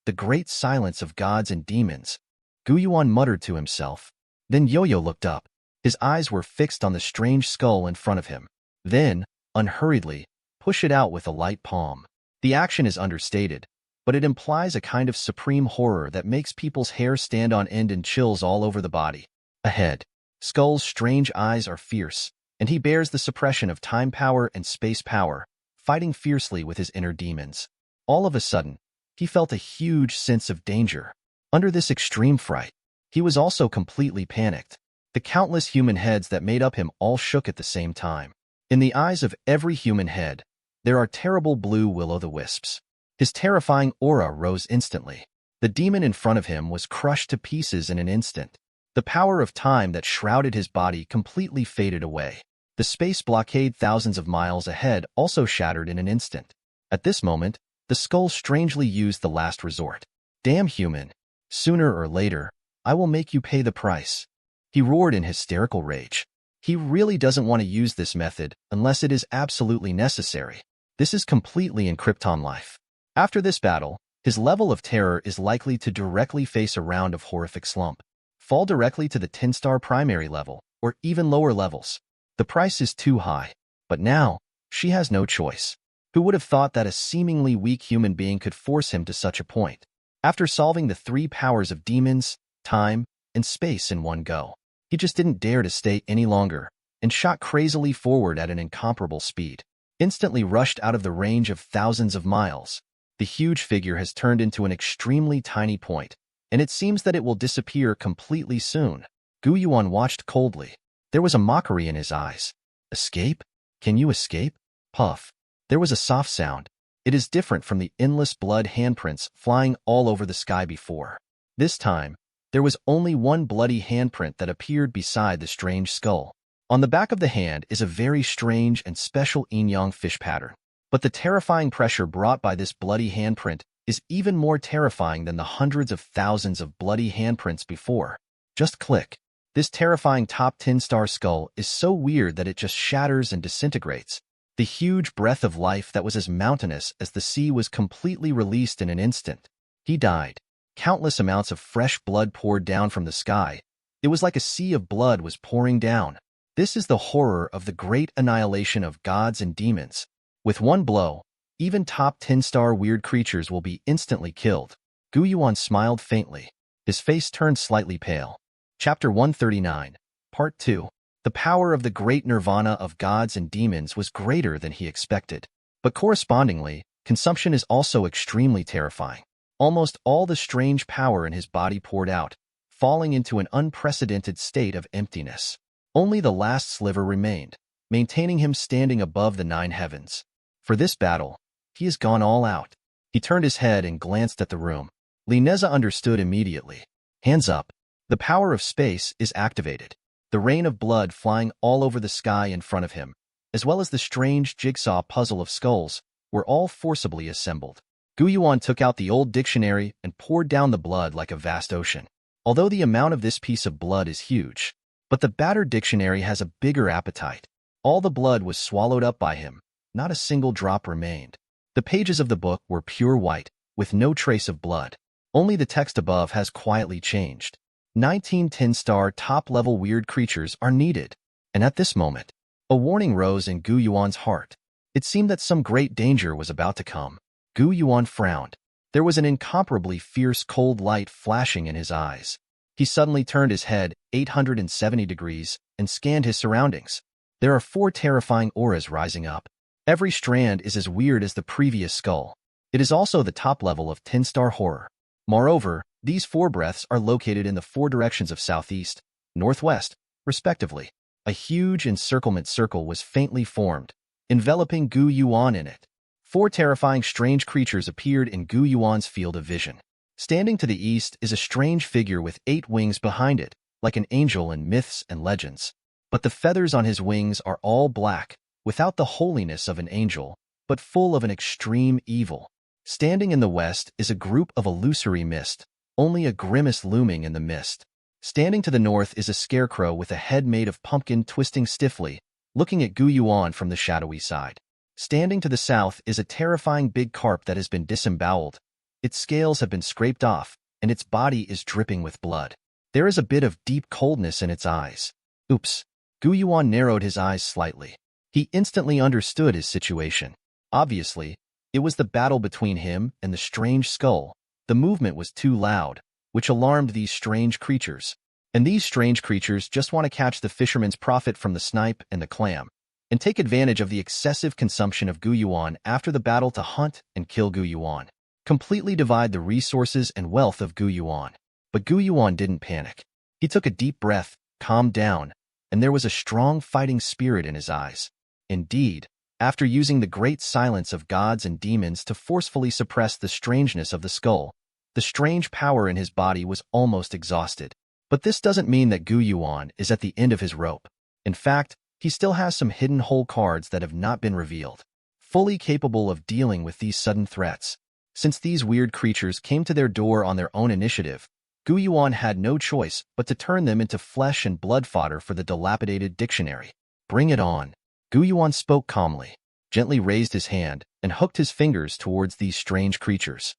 the Great Silence of Gods and Demons? Gu Yuan muttered to himself. Then Yo-Yo looked up. His eyes were fixed on the strange skull in front of him. Then, unhurriedly, push it out with a light palm. The action is understated, but it implies a kind of supreme horror that makes people's hair stand on end and chills all over the body. Ahead, Skull's strange eyes are fierce, and he bears the suppression of time power and space power, fighting fiercely with his inner demons. All of a sudden, he felt a huge sense of danger. Under this extreme fright, he was also completely panicked. The countless human heads that made up him all shook at the same time. In the eyes of every human head, there are terrible blue will-o'-the-wisps. His terrifying aura rose instantly. The demon in front of him was crushed to pieces in an instant. The power of time that shrouded his body completely faded away. The space blockade thousands of miles ahead also shattered in an instant. At this moment, the skull strangely used the last resort. Damn human! Sooner or later, I will make you pay the price. He roared in hysterical rage. He really doesn't want to use this method unless it is absolutely necessary. This is completely in Krypton life. After this battle, his level of terror is likely to directly face a round of horrific slump, fall directly to the 10-star primary level, or even lower levels. The price is too high. But now, she has no choice. Who would have thought that a seemingly weak human being could force him to such a point? After solving the 3 powers of demons, time, and space in one go, he just didn't dare to stay any longer, and shot crazily forward at an incomparable speed. Instantly rushed out of the range of thousands of miles, the huge figure has turned into an extremely tiny point, and it seems that it will disappear completely soon. Gu Yuan watched coldly. There was a mockery in his eyes. Escape? Can you escape? Puff. There was a soft sound. It is different from the endless blood handprints flying all over the sky before. This time, there was only one bloody handprint that appeared beside the strange skull. On the back of the hand is a very strange and special yin-yang fish pattern. But the terrifying pressure brought by this bloody handprint is even more terrifying than the hundreds of thousands of bloody handprints before. Just click. This terrifying top 10-star skull is so weird that it just shatters and disintegrates. The huge breath of life that was as mountainous as the sea was completely released in an instant. He died. Countless amounts of fresh blood poured down from the sky. It was like a sea of blood was pouring down. This is the horror of the great annihilation of gods and demons. With one blow, even top 10-star weird creatures will be instantly killed. Gu Yuan smiled faintly. His face turned slightly pale. Chapter 139, Part 2. The power of the great nirvana of gods and demons was greater than he expected. But correspondingly, consumption is also extremely terrifying. Almost all the strange power in his body poured out, falling into an unprecedented state of emptiness. Only the last sliver remained, maintaining him standing above the 9 heavens. For this battle, he has gone all out. He turned his head and glanced at the room. Lineza understood immediately. Hands up. The power of space is activated. The rain of blood flying all over the sky in front of him, as well as the strange jigsaw puzzle of skulls, were all forcibly assembled. Gu Yuan took out the old dictionary and poured down the blood like a vast ocean. Although the amount of this piece of blood is huge, but the battered dictionary has a bigger appetite. All the blood was swallowed up by him, not a single drop remained. The pages of the book were pure white, with no trace of blood. Only the text above has quietly changed. 19 10-star top-level weird creatures are needed. And at this moment, a warning rose in Gu Yuan's heart. It seemed that some great danger was about to come. Gu Yuan frowned. There was an incomparably fierce cold light flashing in his eyes. He suddenly turned his head 870 degrees and scanned his surroundings. There are 4 terrifying auras rising up. Every strand is as weird as the previous skull. It is also the top level of 10-star horror. Moreover, these 4 breaths are located in the 4 directions of southeast, northwest, respectively. A huge encirclement circle was faintly formed, enveloping Gu Yuan in it. 4 terrifying strange creatures appeared in Gu Yuan's field of vision. Standing to the east is a strange figure with 8 wings behind it, like an angel in myths and legends. But the feathers on his wings are all black, without the holiness of an angel, but full of an extreme evil. Standing in the west is a group of illusory mist, only a grimace looming in the mist. Standing to the north is a scarecrow with a head made of pumpkin twisting stiffly, looking at Gu Yuan from the shadowy side. Standing to the south is a terrifying big carp that has been disemboweled. Its scales have been scraped off, and its body is dripping with blood. There is a bit of deep coldness in its eyes. Oops. Gu Yuan narrowed his eyes slightly. He instantly understood his situation. Obviously, it was the battle between him and the strange skull. The movement was too loud, which alarmed these strange creatures. And these strange creatures just want to catch the fisherman's profit from the snipe and the clam, and take advantage of the excessive consumption of Gu Yuan after the battle to hunt and kill Gu Yuan. Completely divide the resources and wealth of Gu Yuan. But Gu Yuan didn't panic. He took a deep breath, calmed down, and there was a strong fighting spirit in his eyes. Indeed, after using the great silence of gods and demons to forcefully suppress the strangeness of the skull, the strange power in his body was almost exhausted. But this doesn't mean that Gu Yuan is at the end of his rope. In fact, he still has some hidden hole cards that have not been revealed, fully capable of dealing with these sudden threats. Since these weird creatures came to their door on their own initiative, Gu Yuan had no choice but to turn them into flesh and blood fodder for the dilapidated dictionary. Bring it on. Gu Yuan spoke calmly, gently raised his hand, and hooked his fingers towards these strange creatures.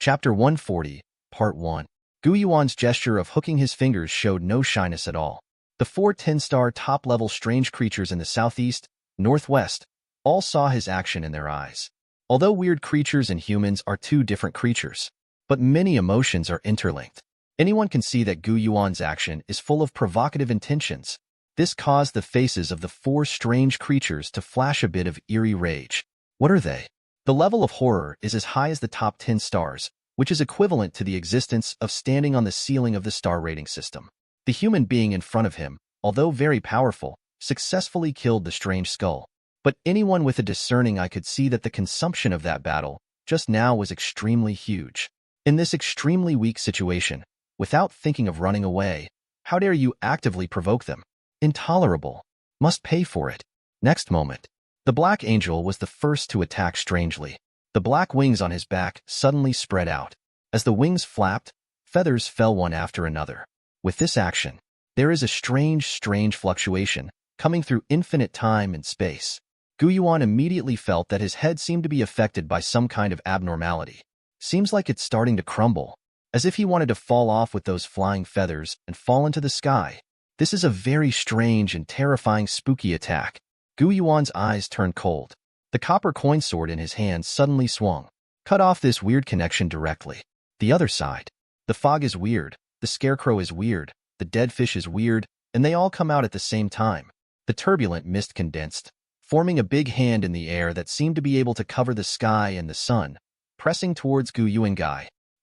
Chapter 140, Part 1. Gu Yuan's gesture of hooking his fingers showed no shyness at all. The 4 10-star top-level strange creatures in the southeast, northwest, all saw his action in their eyes. Although weird creatures and humans are 2 different creatures, but many emotions are interlinked. Anyone can see that Gu Yuan's action is full of provocative intentions. This caused the faces of the 4 strange creatures to flash a bit of eerie rage. What are they? The level of horror is as high as the top 10 stars, which is equivalent to the existence of standing on the ceiling of the star rating system. The human being in front of him, although very powerful, successfully killed the strange skull. But anyone with a discerning eye could see that the consumption of that battle just now was extremely huge. In this extremely weak situation, without thinking of running away, how dare you actively provoke them? Intolerable. Must pay for it. Next moment, the black angel was the first to attack strangely. The black wings on his back suddenly spread out. As the wings flapped, feathers fell one after another. With this action, there is a strange fluctuation coming through infinite time and space. Gu Yuan immediately felt that his head seemed to be affected by some kind of abnormality. Seems like it's starting to crumble, as if he wanted to fall off with those flying feathers and fall into the sky. This is a very strange and terrifying spooky attack. Gu Yuan's eyes turned cold. The copper coin sword in his hand suddenly swung. Cut off this weird connection directly. The other side. The fog is weird, the scarecrow is weird, the dead fish is weird, and they all come out at the same time. The turbulent mist condensed, forming a big hand in the air that seemed to be able to cover the sky and the sun, pressing towards Gu Yuan.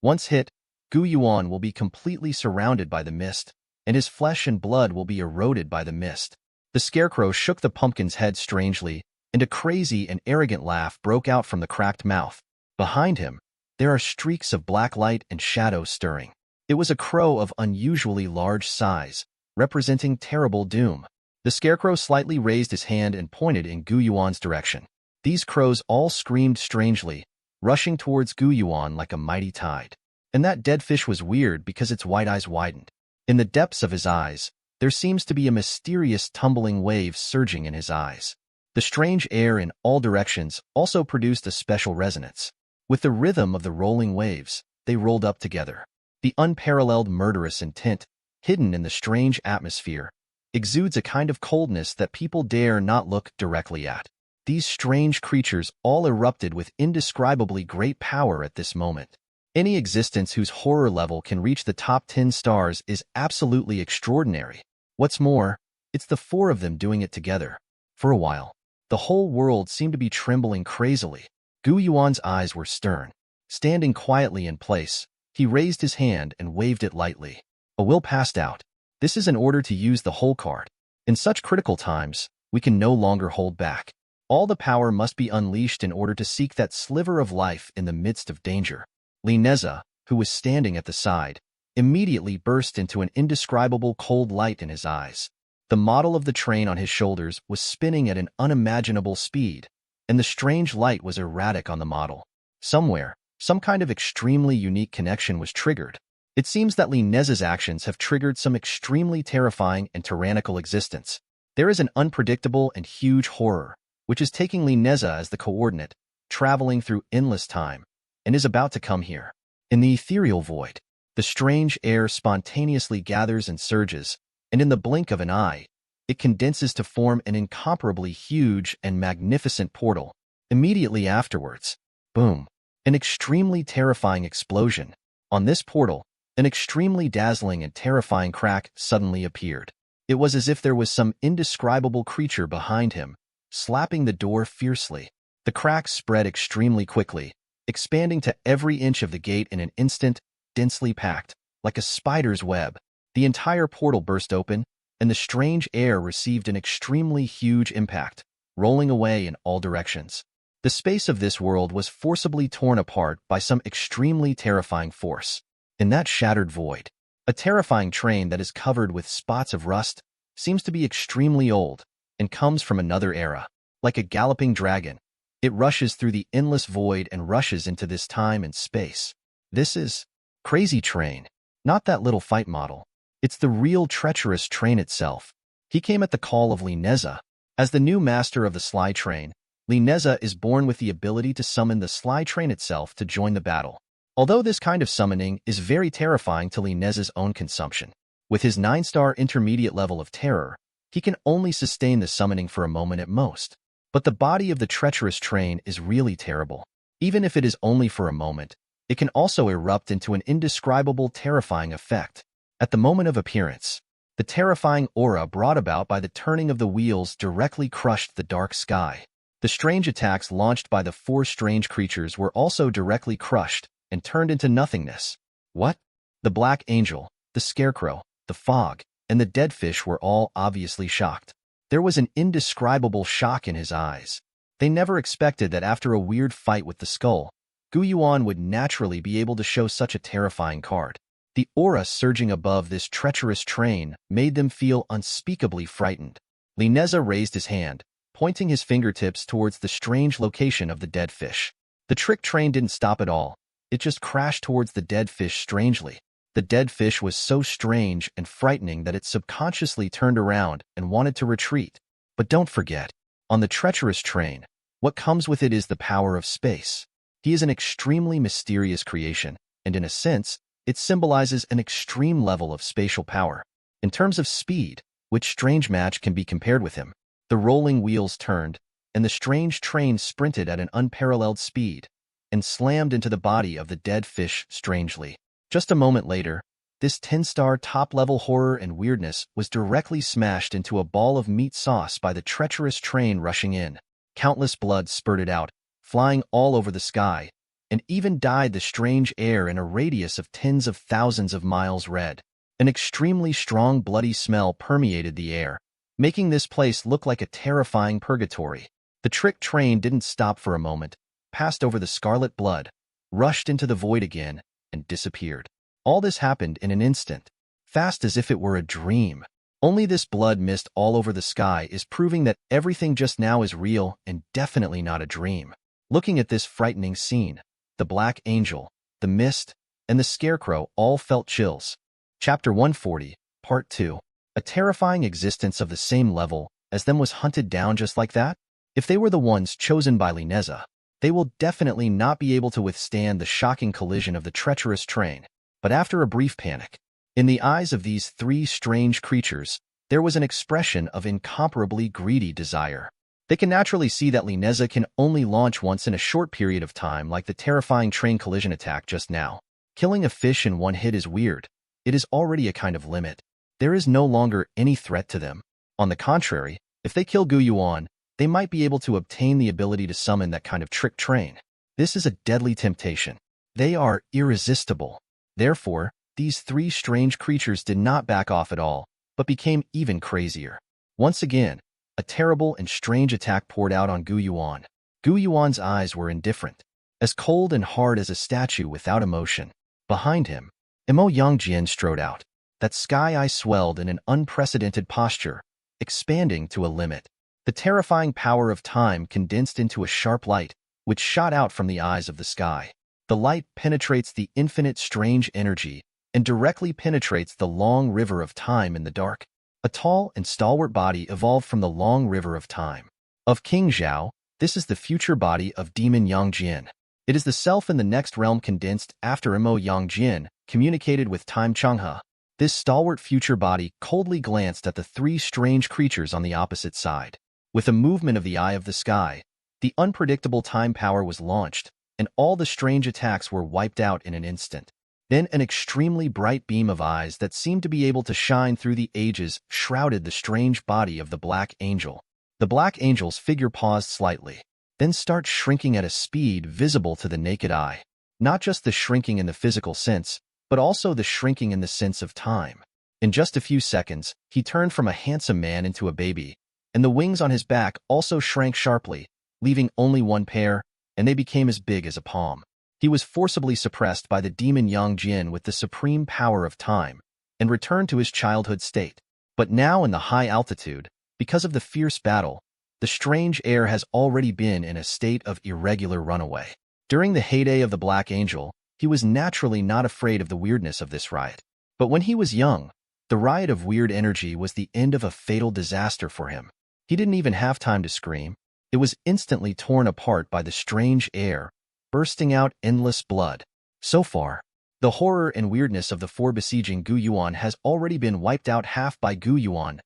Once hit, Gu Yuan will be completely surrounded by the mist, and his flesh and blood will be eroded by the mist. The scarecrow shook the pumpkin's head strangely, and a crazy and arrogant laugh broke out from the cracked mouth. Behind him, there are streaks of black light and shadow stirring. It was a crow of unusually large size, representing terrible doom. The scarecrow slightly raised his hand and pointed in Gu Yuan's direction. These crows all screamed strangely, rushing towards Gu Yuan like a mighty tide. And that dead fish was weird because its white eyes widened. In the depths of his eyes, There seems to be a mysterious tumbling wave surging in his eyes. The strange air in all directions also produced a special resonance. With the rhythm of the rolling waves, they rolled up together. The unparalleled murderous intent, hidden in the strange atmosphere, exudes a kind of coldness that people dare not look directly at. These strange creatures all erupted with indescribably great power at this moment. Any existence whose horror level can reach the top 10 stars is absolutely extraordinary. What's more, it's the four of them doing it together. For a while, the whole world seemed to be trembling crazily. Gu Yuan's eyes were stern. Standing quietly in place, he raised his hand and waved it lightly. A will passed out. This is an order to use the whole card. In such critical times, we can no longer hold back. All the power must be unleashed in order to seek that sliver of life in the midst of danger. Nie Yan, who was standing at the side, immediately burst into an indescribable cold light in his eyes. The model of the train on his shoulders was spinning at an unimaginable speed, and the strange light was erratic on the model. Somewhere, some kind of extremely unique connection was triggered. It seems that Nie Yan's actions have triggered some extremely terrifying and tyrannical existence. There is an unpredictable and huge horror, which is taking Nie Yan as the coordinate, traveling through endless time, and is about to come here. In the ethereal void, the strange air spontaneously gathers and surges, and in the blink of an eye, it condenses to form an incomparably huge and magnificent portal. Immediately afterwards, boom, an extremely terrifying explosion. On this portal, an extremely dazzling and terrifying crack suddenly appeared. It was as if there was some indescribable creature behind him, slapping the door fiercely. The crack spread extremely quickly, expanding to every inch of the gate in an instant, densely packed, like a spider's web. The entire portal burst open, and the strange air received an extremely huge impact, rolling away in all directions. The space of this world was forcibly torn apart by some extremely terrifying force. In that shattered void, a terrifying train that is covered with spots of rust seems to be extremely old and comes from another era. Like a galloping dragon, it rushes through the endless void and rushes into this time and space. This is Crazy Train, not that little fight model. It's the real treacherous train itself. He came at the call of Nie Yan. As the new master of the Sly Train, Nie Yan is born with the ability to summon the Sly Train itself to join the battle. Although this kind of summoning is very terrifying to Nie Yan's own consumption, with his 9-star intermediate level of terror, he can only sustain the summoning for a moment at most. But the body of the treacherous train is really terrible. Even if it is only for a moment, it can also erupt into an indescribable terrifying effect. At the moment of appearance, the terrifying aura brought about by the turning of the wheels directly crushed the dark sky. The strange attacks launched by the four strange creatures were also directly crushed and turned into nothingness. What? The Black Angel, the Scarecrow, the Fog, and the Dead Fish were all obviously shocked. There was an indescribable shock in his eyes. They never expected that after a weird fight with the skull, Gu Yuan would naturally be able to show such a terrifying card. The aura surging above this treacherous train made them feel unspeakably frightened. Nie Yan raised his hand, pointing his fingertips towards the strange location of the dead fish. The trick train didn't stop at all. It just crashed towards the dead fish strangely. The dead fish was so strange and frightening that it subconsciously turned around and wanted to retreat. But don't forget, on the treacherous train, what comes with it is the power of space. He is an extremely mysterious creation, and in a sense, it symbolizes an extreme level of spatial power. In terms of speed, which strange match can be compared with him? The rolling wheels turned, and the strange train sprinted at an unparalleled speed, and slammed into the body of the dead fish strangely. Just a moment later, this 10-star top-level horror and weirdness was directly smashed into a ball of meat sauce by the treacherous train rushing in. Countless blood spurted out, flying all over the sky, and even dyed the strange air in a radius of tens of thousands of miles red. An extremely strong bloody smell permeated the air, making this place look like a terrifying purgatory. The trick train didn't stop for a moment, passed over the scarlet blood, rushed into the void again, and disappeared. All this happened in an instant, fast as if it were a dream. Only this blood mist all over the sky is proving that everything just now is real and definitely not a dream. Looking at this frightening scene, the Black Angel, the Mist, and the Scarecrow all felt chills. Chapter 140, Part 2. A terrifying existence of the same level as them was hunted down just like that? If they were the ones chosen by Lineza, they will definitely not be able to withstand the shocking collision of the treacherous train. But after a brief panic, in the eyes of these three strange creatures, there was an expression of incomparably greedy desire. They can naturally see that Lineza can only launch once in a short period of time, like the terrifying train collision attack just now. Killing a fish in one hit is weird. It is already a kind of limit. There is no longer any threat to them. On the contrary, if they kill Gu Yuan, they might be able to obtain the ability to summon that kind of trick train. This is a deadly temptation. They are irresistible. Therefore, these three strange creatures did not back off at all, but became even crazier. Once again, a terrible and strange attack poured out on Gu Yuan. Gu Yuan's eyes were indifferent, as cold and hard as a statue without emotion. Behind him, Imo Yangjian strode out. That sky eye swelled in an unprecedented posture, expanding to a limit. The terrifying power of time condensed into a sharp light, which shot out from the eyes of the sky. The light penetrates the infinite strange energy and directly penetrates the long river of time in the dark. A tall and stalwart body evolved from the long river of time. Of King Zhao, this is the future body of Demon Yangjin. It is the self in the next realm condensed after Imo Yangjin communicated with Time Changhe. This stalwart future body coldly glanced at the three strange creatures on the opposite side. With a movement of the eye of the sky, the unpredictable time power was launched, and all the strange attacks were wiped out in an instant. Then an extremely bright beam of eyes that seemed to be able to shine through the ages shrouded the strange body of the Black Angel. The Black Angel's figure paused slightly, then starts shrinking at a speed visible to the naked eye. Not just the shrinking in the physical sense, but also the shrinking in the sense of time. In just a few seconds, he turned from a handsome man into a baby, and the wings on his back also shrank sharply, leaving only one pair, and they became as big as a palm. He was forcibly suppressed by the demon Yangjin with the supreme power of time, and returned to his childhood state. But now in the high altitude, because of the fierce battle, the strange air has already been in a state of irregular runaway. During the heyday of the Black Angel, he was naturally not afraid of the weirdness of this riot. But when he was young, the riot of weird energy was the end of a fatal disaster for him. He didn't even have time to scream. It was instantly torn apart by the strange air, bursting out endless blood. So far, the horror and weirdness of the four besieging Gu Yuan has already been wiped out half by Gu Yuan.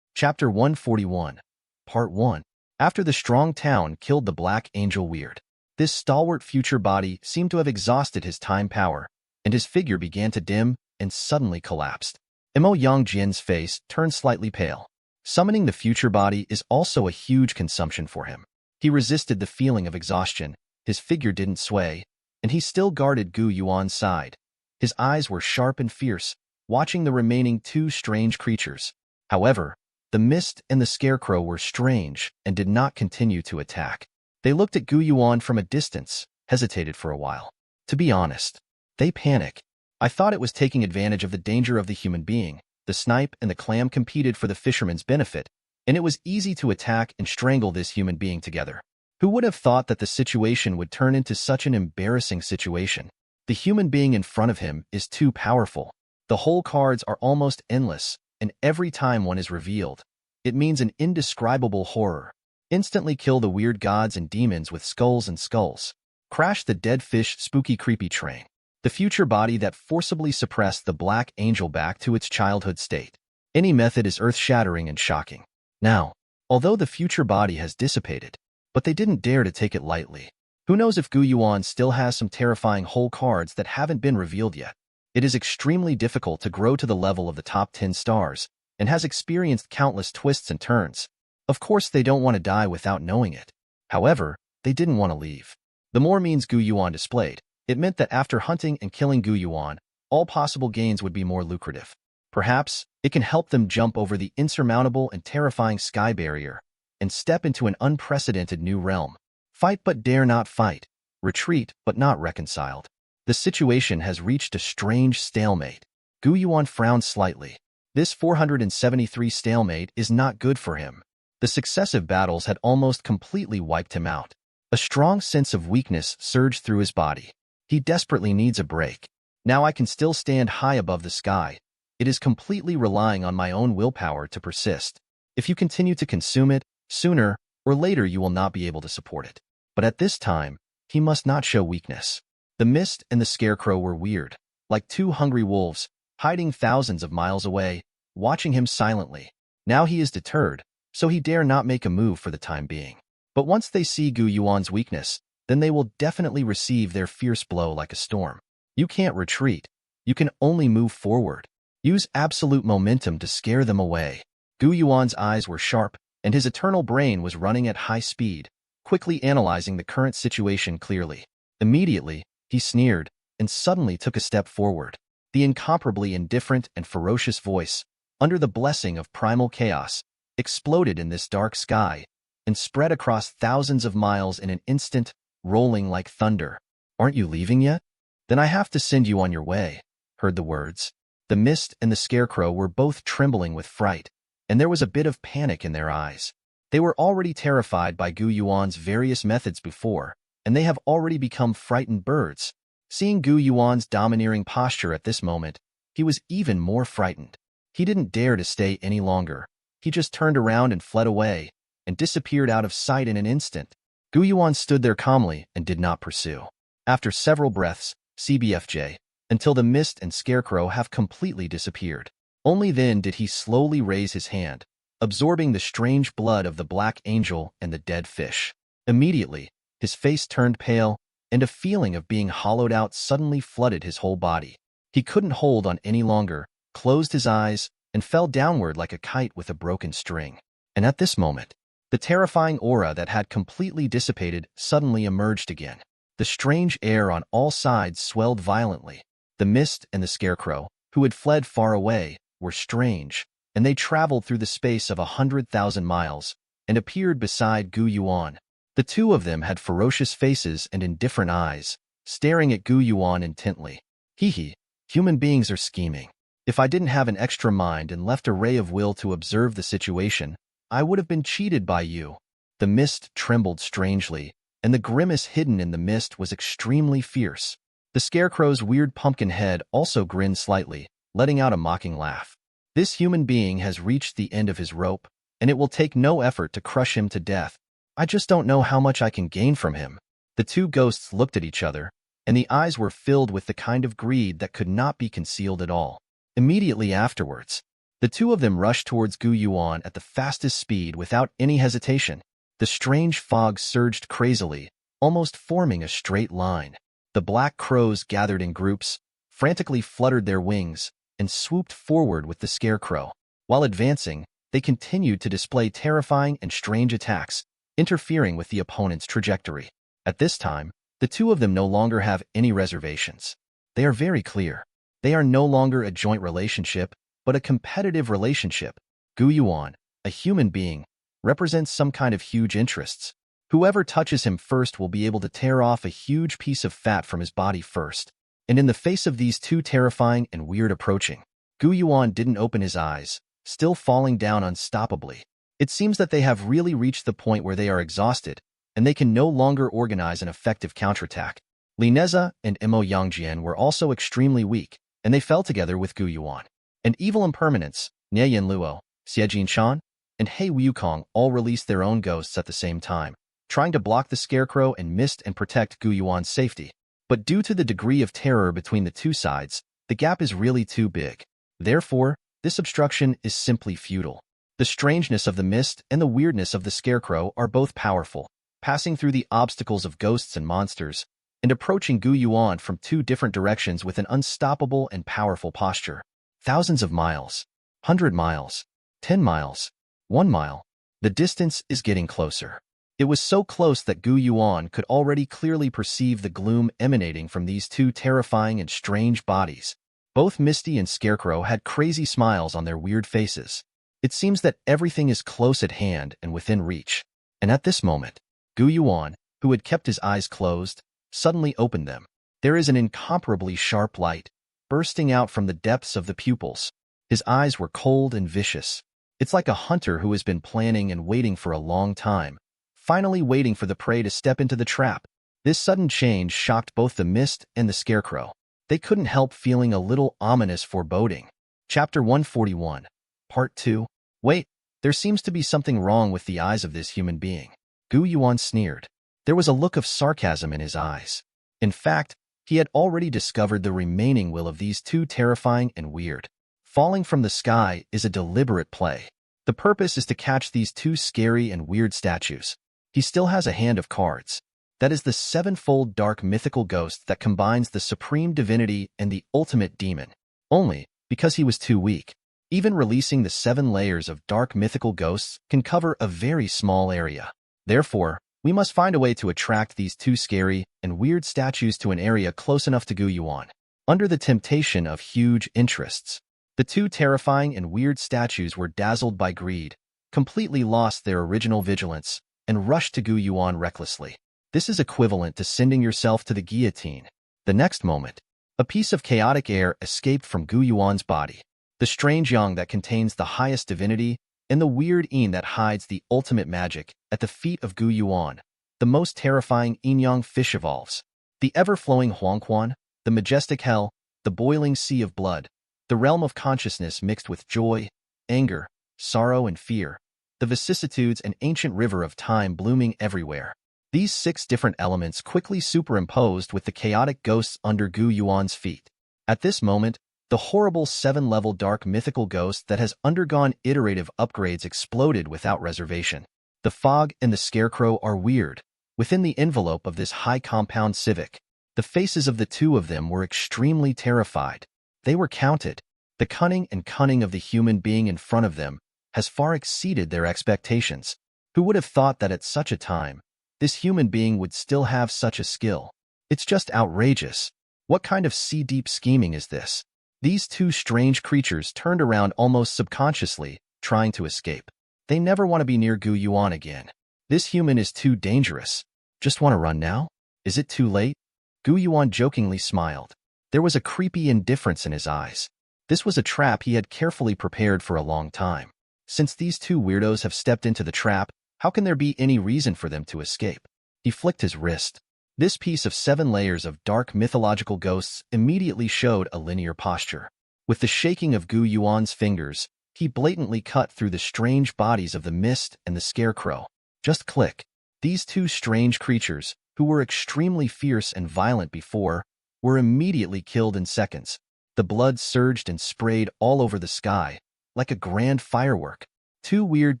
Chapter 141, Part 1. After the strong town killed the Black Angel Weird, this stalwart future body seemed to have exhausted his time power, and his figure began to dim and suddenly collapsed. Imo Yangjin's face turned slightly pale. Summoning the future body is also a huge consumption for him. He resisted the feeling of exhaustion, his figure didn't sway, and he still guarded Gu Yuan's side. His eyes were sharp and fierce, watching the remaining two strange creatures. However, the mist and the scarecrow were strange and did not continue to attack. They looked at Gu Yuan from a distance, hesitated for a while. To be honest, they panicked. I thought it was taking advantage of the danger of the human being. The snipe and the clam competed for the fisherman's benefit, and it was easy to attack and strangle this human being together. Who would have thought that the situation would turn into such an embarrassing situation? The human being in front of him is too powerful. The whole cards are almost endless, and every time one is revealed, it means an indescribable horror. Instantly kill the weird gods and demons with skulls and skulls. Crash the dead fish spooky creepy train. The future body that forcibly suppressed the Black Angel back to its childhood state. Any method is earth-shattering and shocking. Now, although the future body has dissipated, but they didn't dare to take it lightly. Who knows if Gu Yuan still has some terrifying whole cards that haven't been revealed yet. It is extremely difficult to grow to the level of the top 10 stars, and has experienced countless twists and turns. Of course they don't want to die without knowing it. However, they didn't want to leave. The more means Gu Yuan displayed, it meant that after hunting and killing Gu Yuan, all possible gains would be more lucrative. Perhaps, it can help them jump over the insurmountable and terrifying sky barrier, and step into an unprecedented new realm. Fight but dare not fight. Retreat but not reconciled. The situation has reached a strange stalemate. Gu Yuan frowned slightly. This 473 stalemate is not good for him. The successive battles had almost completely wiped him out. A strong sense of weakness surged through his body. He desperately needs a break. Now I can still stand high above the sky, It is completely relying on my own willpower to persist. If you continue to consume it, sooner or later you will not be able to support it. But at this time, he must not show weakness. The mist and the scarecrow were weird, like two hungry wolves, hiding thousands of miles away, watching him silently. Now he is deterred, so he dare not make a move for the time being. But once they see Gu Yuan's weakness, then they will definitely receive their fierce blow like a storm. You can't retreat. You can only move forward. Use absolute momentum to scare them away. Gu Yuan's eyes were sharp, and his eternal brain was running at high speed, quickly analyzing the current situation clearly. Immediately, he sneered, and suddenly took a step forward. The incomparably indifferent and ferocious voice, under the blessing of primal chaos, exploded in this dark sky, and spread across thousands of miles in an instant, rolling like thunder. "Aren't you leaving yet? Then I have to send you on your way," heard the words. The mist and the scarecrow were both trembling with fright, and there was a bit of panic in their eyes. They were already terrified by Gu Yuan's various methods before, and they have already become frightened birds. Seeing Gu Yuan's domineering posture at this moment, he was even more frightened. He didn't dare to stay any longer. He just turned around and fled away, and disappeared out of sight in an instant. Gu Yuan stood there calmly and did not pursue. After several breaths, CBFJ, until the mist and scarecrow have completely disappeared. Only then did he slowly raise his hand, absorbing the strange blood of the black angel and the dead fish. Immediately, his face turned pale, and a feeling of being hollowed out suddenly flooded his whole body. He couldn't hold on any longer, closed his eyes, and fell downward like a kite with a broken string. And at this moment, the terrifying aura that had completely dissipated suddenly emerged again. The strange air on all sides swelled violently. The mist and the scarecrow, who had fled far away, were strange, and they traveled through the space of 100,000 miles and appeared beside Gu Yuan. The two of them had ferocious faces and indifferent eyes, staring at Gu Yuan intently. Hee, human beings are scheming. If I didn't have an extra mind and left a ray of will to observe the situation, I would have been cheated by you. The mist trembled strangely, and the grimace hidden in the mist was extremely fierce. The scarecrow's weird pumpkin head also grinned slightly, letting out a mocking laugh. This human being has reached the end of his rope, and it will take no effort to crush him to death. I just don't know how much I can gain from him. The two ghosts looked at each other, and the eyes were filled with the kind of greed that could not be concealed at all. Immediately afterwards, the two of them rushed towards Gu Yuan at the fastest speed without any hesitation. The strange fog surged crazily, almost forming a straight line. The black crows gathered in groups, frantically fluttered their wings, and swooped forward with the scarecrow. While advancing, they continued to display terrifying and strange attacks, interfering with the opponent's trajectory. At this time, the two of them no longer have any reservations. They are very clear. They are no longer a joint relationship, but a competitive relationship. Gu Yuan, a human being, represents some kind of huge interests. Whoever touches him first will be able to tear off a huge piece of fat from his body first. And in the face of these two terrifying and weird approaching, Gu Yuan didn't open his eyes, still falling down unstoppably. It seems that they have really reached the point where they are exhausted, and they can no longer organize an effective counterattack. Li Neza and Mo Yangjian were also extremely weak, and they fell together with Gu Yuan. And evil impermanence, Nie Yan Luo, Xiejin Shan, and He Wukong all released their own ghosts at the same time, trying to block the scarecrow and mist and protect Gu Yuan's safety. But due to the degree of terror between the two sides, the gap is really too big. Therefore, this obstruction is simply futile. The strangeness of the mist and the weirdness of the scarecrow are both powerful, passing through the obstacles of ghosts and monsters, and approaching Gu Yuan from two different directions with an unstoppable and powerful posture. Thousands of miles, 100 miles, 10 miles, 1 mile. The distance is getting closer. It was so close that Gu Yuan could already clearly perceive the gloom emanating from these two terrifying and strange bodies. Both Misty and Scarecrow had crazy smiles on their weird faces. It seems that everything is close at hand and within reach. And at this moment, Gu Yuan, who had kept his eyes closed, suddenly opened them. There is an incomparably sharp light, bursting out from the depths of the pupils. His eyes were cold and vicious. It's like a hunter who has been planning and waiting for a long time, finally waiting for the prey to step into the trap. This sudden change shocked both the mist and the scarecrow. They couldn't help feeling a little ominous foreboding. Chapter 141, Part 2. Wait, there seems to be something wrong with the eyes of this human being. Gu Yuan sneered. There was a look of sarcasm in his eyes. In fact, he had already discovered the remaining will of these two terrifying and weird. Falling from the sky is a deliberate play. The purpose is to catch these two scary and weird statues. He still has a hand of cards. That is the sevenfold dark mythical ghost that combines the supreme divinity and the ultimate demon. Only, because he was too weak. Even releasing the 7 layers of dark mythical ghosts can cover a very small area. Therefore, we must find a way to attract these two scary and weird statues to an area close enough to Gu Yuan. Under the temptation of huge interests, the two terrifying and weird statues were dazzled by greed, completely lost their original vigilance, and rushed to Gu Yuan recklessly. This is equivalent to sending yourself to the guillotine. The next moment, a piece of chaotic air escaped from Gu Yuan's body. The strange yang that contains the highest divinity and the weird yin that hides the ultimate magic at the feet of Gu Yuan. The most terrifying yin-yang fish evolves. The ever-flowing huangquan, the majestic hell, the boiling sea of blood, the realm of consciousness mixed with joy, anger, sorrow, and fear, the vicissitudes and ancient river of time blooming everywhere. These 6 different elements quickly superimposed with the chaotic ghosts under Gu Yuan's feet. At this moment, the horrible 7-level dark mythical ghost that has undergone iterative upgrades exploded without reservation. The fog and the scarecrow are weird. Within the envelope of this high compound civic, the faces of the two of them were extremely terrified. They were counted. The cunning of the human being in front of them has far exceeded their expectations. Who would have thought that at such a time, this human being would still have such a skill? It's just outrageous. What kind of sea-deep scheming is this? These two strange creatures turned around almost subconsciously, trying to escape. They never want to be near Gu Yuan again. This human is too dangerous. Just want to run now? Is it too late? Gu Yuan jokingly smiled. There was a creepy indifference in his eyes. This was a trap he had carefully prepared for a long time. Since these two weirdos have stepped into the trap, how can there be any reason for them to escape? He flicked his wrist. This piece of 7 layers of dark mythological ghosts immediately showed a linear posture. With the shaking of Gu Yuan's fingers, he blatantly cut through the strange bodies of the mist and the scarecrow. Just click. These two strange creatures, who were extremely fierce and violent before, were immediately killed in seconds. The blood surged and sprayed all over the sky, like a grand firework. 2 weird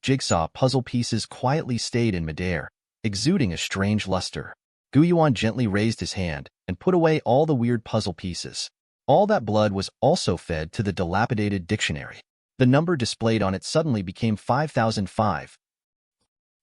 jigsaw puzzle pieces quietly stayed in midair, exuding a strange luster. Gu Yuan gently raised his hand and put away all the weird puzzle pieces. All that blood was also fed to the dilapidated dictionary. The number displayed on it suddenly became 5005.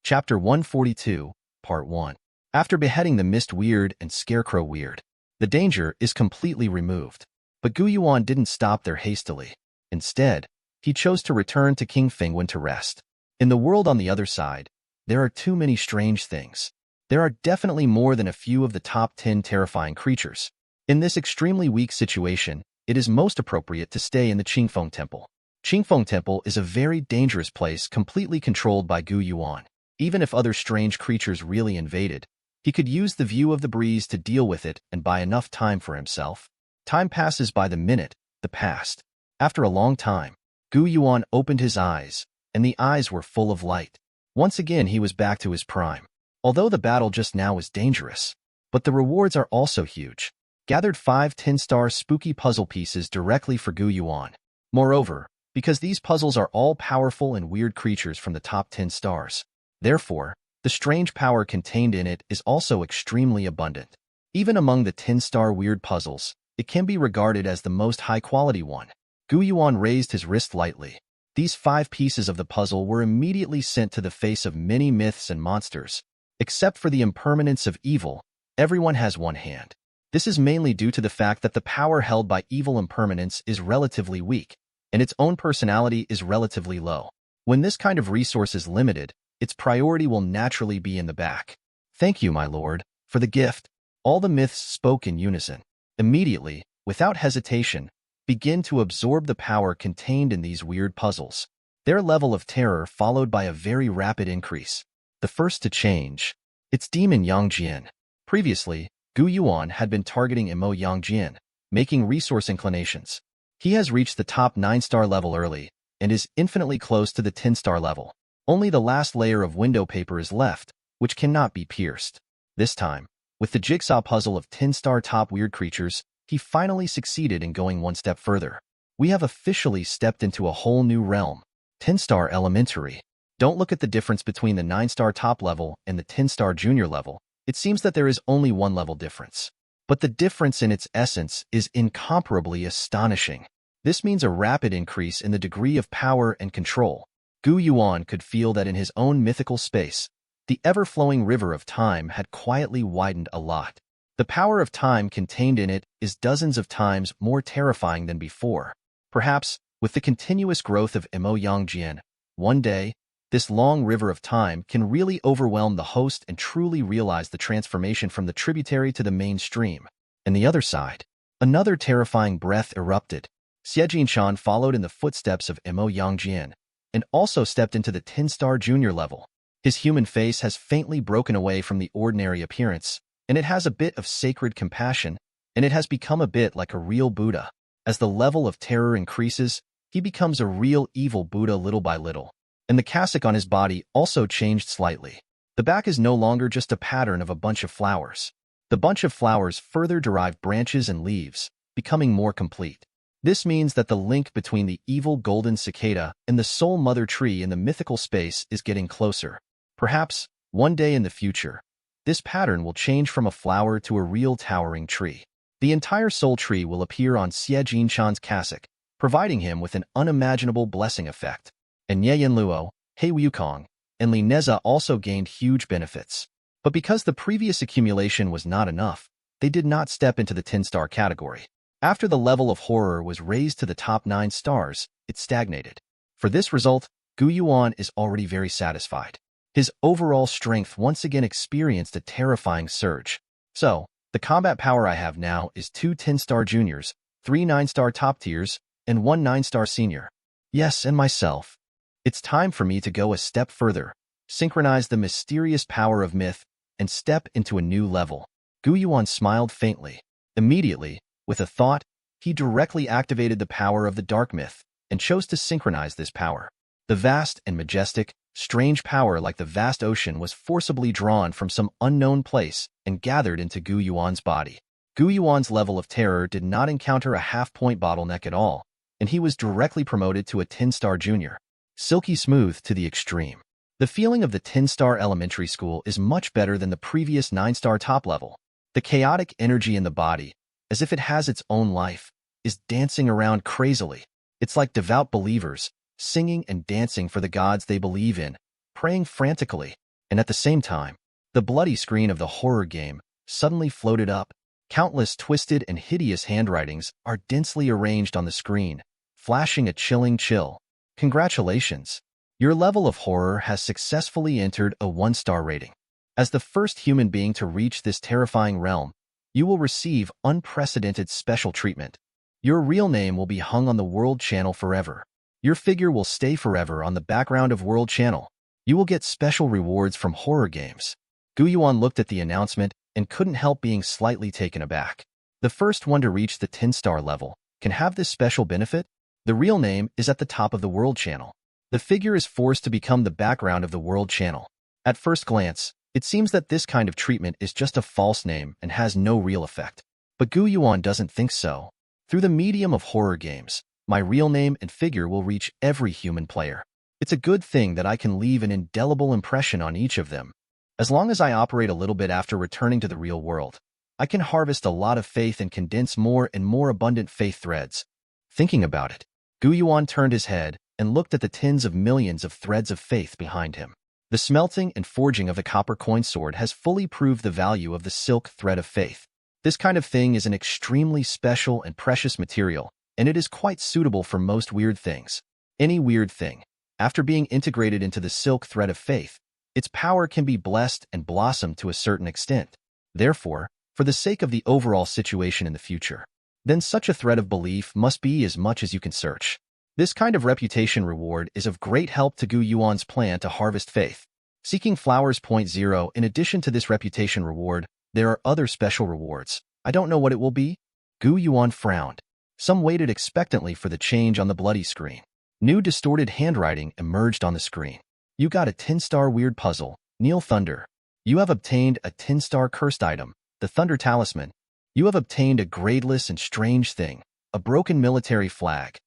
Chapter 142, Part 1. After beheading the Mist Weird and Scarecrow Weird, the danger is completely removed. But Gu Yuan didn't stop there hastily. Instead, he chose to return to King Fengwen to rest. In the world on the other side, there are too many strange things. There are definitely more than a few of the top 10 terrifying creatures. In this extremely weak situation, it is most appropriate to stay in the Qingfeng Temple. Qingfeng Temple is a very dangerous place completely controlled by Gu Yuan. Even if other strange creatures really invaded, he could use the view of the breeze to deal with it and buy enough time for himself. Time passes by the minute, the past. After a long time, Gu Yuan opened his eyes, and the eyes were full of light. Once again he was back to his prime. Although the battle just now was dangerous, but the rewards are also huge. Gathered 5 10-star spooky puzzle pieces directly for Gu Yuan. Moreover, because these puzzles are all powerful and weird creatures from the top 10 stars. Therefore, the strange power contained in it is also extremely abundant. Even among the 10-star weird puzzles, it can be regarded as the most high-quality one. Gu Yuan raised his wrist lightly. These 5 pieces of the puzzle were immediately sent to the face of many myths and monsters. Except for the impermanence of evil, everyone has one hand. This is mainly due to the fact that the power held by evil impermanence is relatively weak, and its own personality is relatively low. When this kind of resource is limited, its priority will naturally be in the back. Thank you, my lord, for the gift. All the myths spoke in unison. Immediately, without hesitation, begin to absorb the power contained in these weird puzzles. Their level of terror followed by a very rapid increase. The first to change. It's Demon Yangjian. Previously, Gu Yuan had been targeting Emo Yangjian, making resource inclinations. He has reached the top 9-star level early and is infinitely close to the 10-star level. Only the last layer of window paper is left, which cannot be pierced. This time, with the jigsaw puzzle of 10-star top weird creatures, he finally succeeded in going one step further. We have officially stepped into a whole new realm. 10-star elementary. Don't look at the difference between the 9-star top level and the 10-star junior level. It seems that there is only one level difference. But the difference in its essence is incomparably astonishing. This means a rapid increase in the degree of power and control. Yuan could feel that in his own mythical space, the ever-flowing river of time had quietly widened a lot. The power of time contained in it is dozens of times more terrifying than before. Perhaps, with the continuous growth of Emoyangjian, one day, this long river of time can really overwhelm the host and truly realize the transformation from the tributary to the mainstream. On the other side, another terrifying breath erupted. Xie followed in the footsteps of Emoyangjian and also stepped into the 10-star junior level. His human face has faintly broken away from the ordinary appearance, and it has a bit of sacred compassion, and it has become a bit like a real Buddha. As the level of terror increases, he becomes a real evil Buddha little by little. And the cassock on his body also changed slightly. The back is no longer just a pattern of a bunch of flowers. The bunch of flowers further derive branches and leaves, becoming more complete. This means that the link between the evil Golden Cicada and the soul mother tree in the mythical space is getting closer. Perhaps, one day in the future, this pattern will change from a flower to a real towering tree. The entire soul tree will appear on Xie Jinshan's cassock, providing him with an unimaginable blessing effect. And Nie Yan Luo, He Wukong, and Li Neza also gained huge benefits. But because the previous accumulation was not enough, they did not step into the 10-star category. After the level of horror was raised to the top 9 stars, it stagnated. For this result, Yuan is already very satisfied. His overall strength once again experienced a terrifying surge. So, the combat power I have now is 2 10-star juniors, 3 9-star top tiers, and 1 9-star senior. Yes, and myself. It's time for me to go a step further, synchronize the mysterious power of myth, and step into a new level. Yuan smiled faintly. Immediately, with a thought, he directly activated the power of the dark myth and chose to synchronize this power. The vast and majestic, strange power like the vast ocean was forcibly drawn from some unknown place and gathered into Yuan's body. Yuan's level of terror did not encounter a half-point bottleneck at all, and he was directly promoted to a 10-star junior. Silky smooth to the extreme. The feeling of the 10-star elementary school is much better than the previous 9-star top level. The chaotic energy in the body, as if it has its own life, is dancing around crazily. It's like devout believers, singing and dancing for the gods they believe in, praying frantically, and at the same time, the bloody screen of the horror game suddenly floated up. Countless twisted and hideous handwritings are densely arranged on the screen, flashing a chilling chill. Congratulations! Your level of horror has successfully entered a 1-star rating. As the first human being to reach this terrifying realm, you will receive unprecedented special treatment. Your real name will be hung on the World Channel forever. Your figure will stay forever on the background of World Channel. You will get special rewards from horror games. Yuan looked at the announcement and couldn't help being slightly taken aback. The first one to reach the 10-star level can have this special benefit. The real name is at the top of the World Channel. The figure is forced to become the background of the World Channel. At first glance, it seems that this kind of treatment is just a false name and has no real effect. But Yuan doesn't think so. Through the medium of horror games, my real name and figure will reach every human player. It's a good thing that I can leave an indelible impression on each of them. As long as I operate a little bit after returning to the real world, I can harvest a lot of faith and condense more and more abundant faith threads. Thinking about it, Yuan turned his head and looked at the tens of millions of threads of faith behind him. The smelting and forging of the copper coin sword has fully proved the value of the silk thread of faith. This kind of thing is an extremely special and precious material, and it is quite suitable for most weird things. Any weird thing, after being integrated into the silk thread of faith, its power can be blessed and blossom to a certain extent. Therefore, for the sake of the overall situation in the future, then such a thread of belief must be as much as you can search. This kind of reputation reward is of great help to Yuan's plan to harvest faith. Seeking flowers. 0. In addition to this reputation reward, there are other special rewards. I don't know what it will be. Yuan frowned. Some waited expectantly for the change on the bloody screen. New distorted handwriting emerged on the screen. You got a 10-star weird puzzle, Kneel Thunder. You have obtained a 10-star cursed item, the Thunder Talisman. You have obtained a gradeless and strange thing, a broken military flag.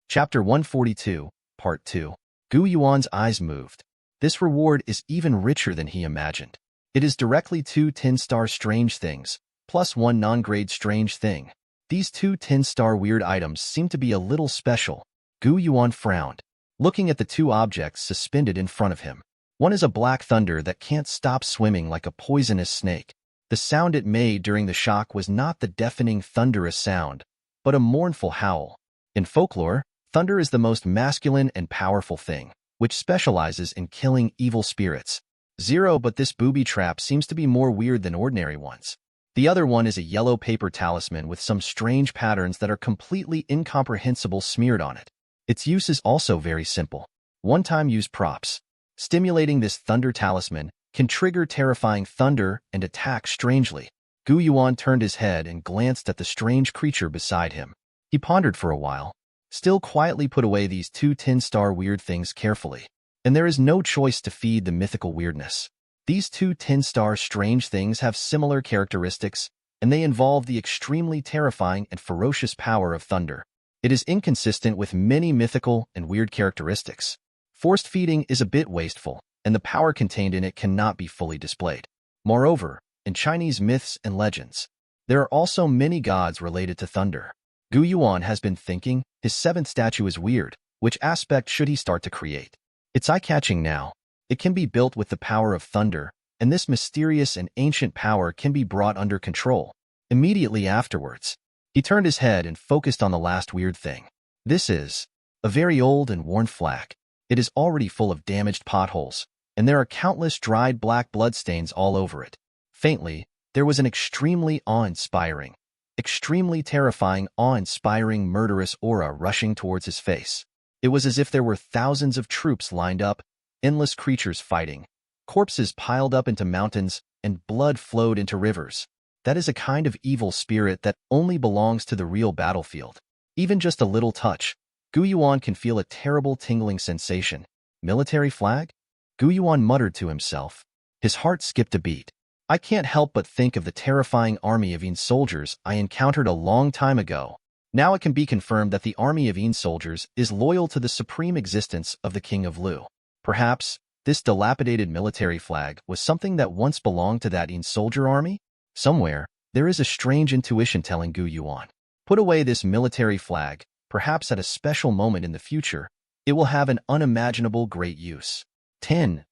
Chapter 142, Part 2. Gu Yuan's eyes moved. This reward is even richer than he imagined. It is directly 2 10-star strange things, plus 1 non-grade strange thing. These 2 10-star weird items seem to be a little special. Gu Yuan frowned, looking at the 2 objects suspended in front of him. One is a black thunder that can't stop swimming like a poisonous snake. The sound it made during the shock was not the deafening thunderous sound, but a mournful howl. In folklore, thunder is the most masculine and powerful thing, which specializes in killing evil spirits. But this booby trap seems to be more weird than ordinary ones. The other one is a yellow paper talisman with some strange patterns that are completely incomprehensible smeared on it. Its use is also very simple. One-time use props. Stimulating this thunder talisman can trigger terrifying thunder and attack strangely. Gu Yuan turned his head and glanced at the strange creature beside him. He pondered for a while, still quietly put away these 2 10-star weird things carefully. And there is no choice to feed the mythical weirdness. These 2 10-star strange things have similar characteristics, and they involve the extremely terrifying and ferocious power of thunder. It is inconsistent with many mythical and weird characteristics. Forced feeding is a bit wasteful, and the power contained in it cannot be fully displayed. Moreover, in Chinese myths and legends, there are also many gods related to thunder. Gu Yuan has been thinking, his 7th statue is weird. Which aspect should he start to create? It's eye-catching now. It can be built with the power of thunder, and this mysterious and ancient power can be brought under control. Immediately afterwards, he turned his head and focused on the last weird thing. This is a very old and worn flag. It is already full of damaged potholes, and there are countless dried black bloodstains all over it. Faintly, there was an extremely awe-inspiring, extremely terrifying, awe-inspiring, murderous aura rushing towards his face. It was as if there were thousands of troops lined up, endless creatures fighting, corpses piled up into mountains, and blood flowed into rivers. That is a kind of evil spirit that only belongs to the real battlefield. Even just a little touch, Gu Yuan can feel a terrible tingling sensation. Military flag? Gu Yuan muttered to himself. His heart skipped a beat. I can't help but think of the terrifying army of Yuan soldiers I encountered a long time ago. Now it can be confirmed that the army of Yuan soldiers is loyal to the supreme existence of the King of Lu. Perhaps this dilapidated military flag was something that once belonged to that Yuan soldier army? Somewhere, there is a strange intuition telling Gu Yuan. Put away this military flag, perhaps at a special moment in the future, it will have an unimaginable great use. 10.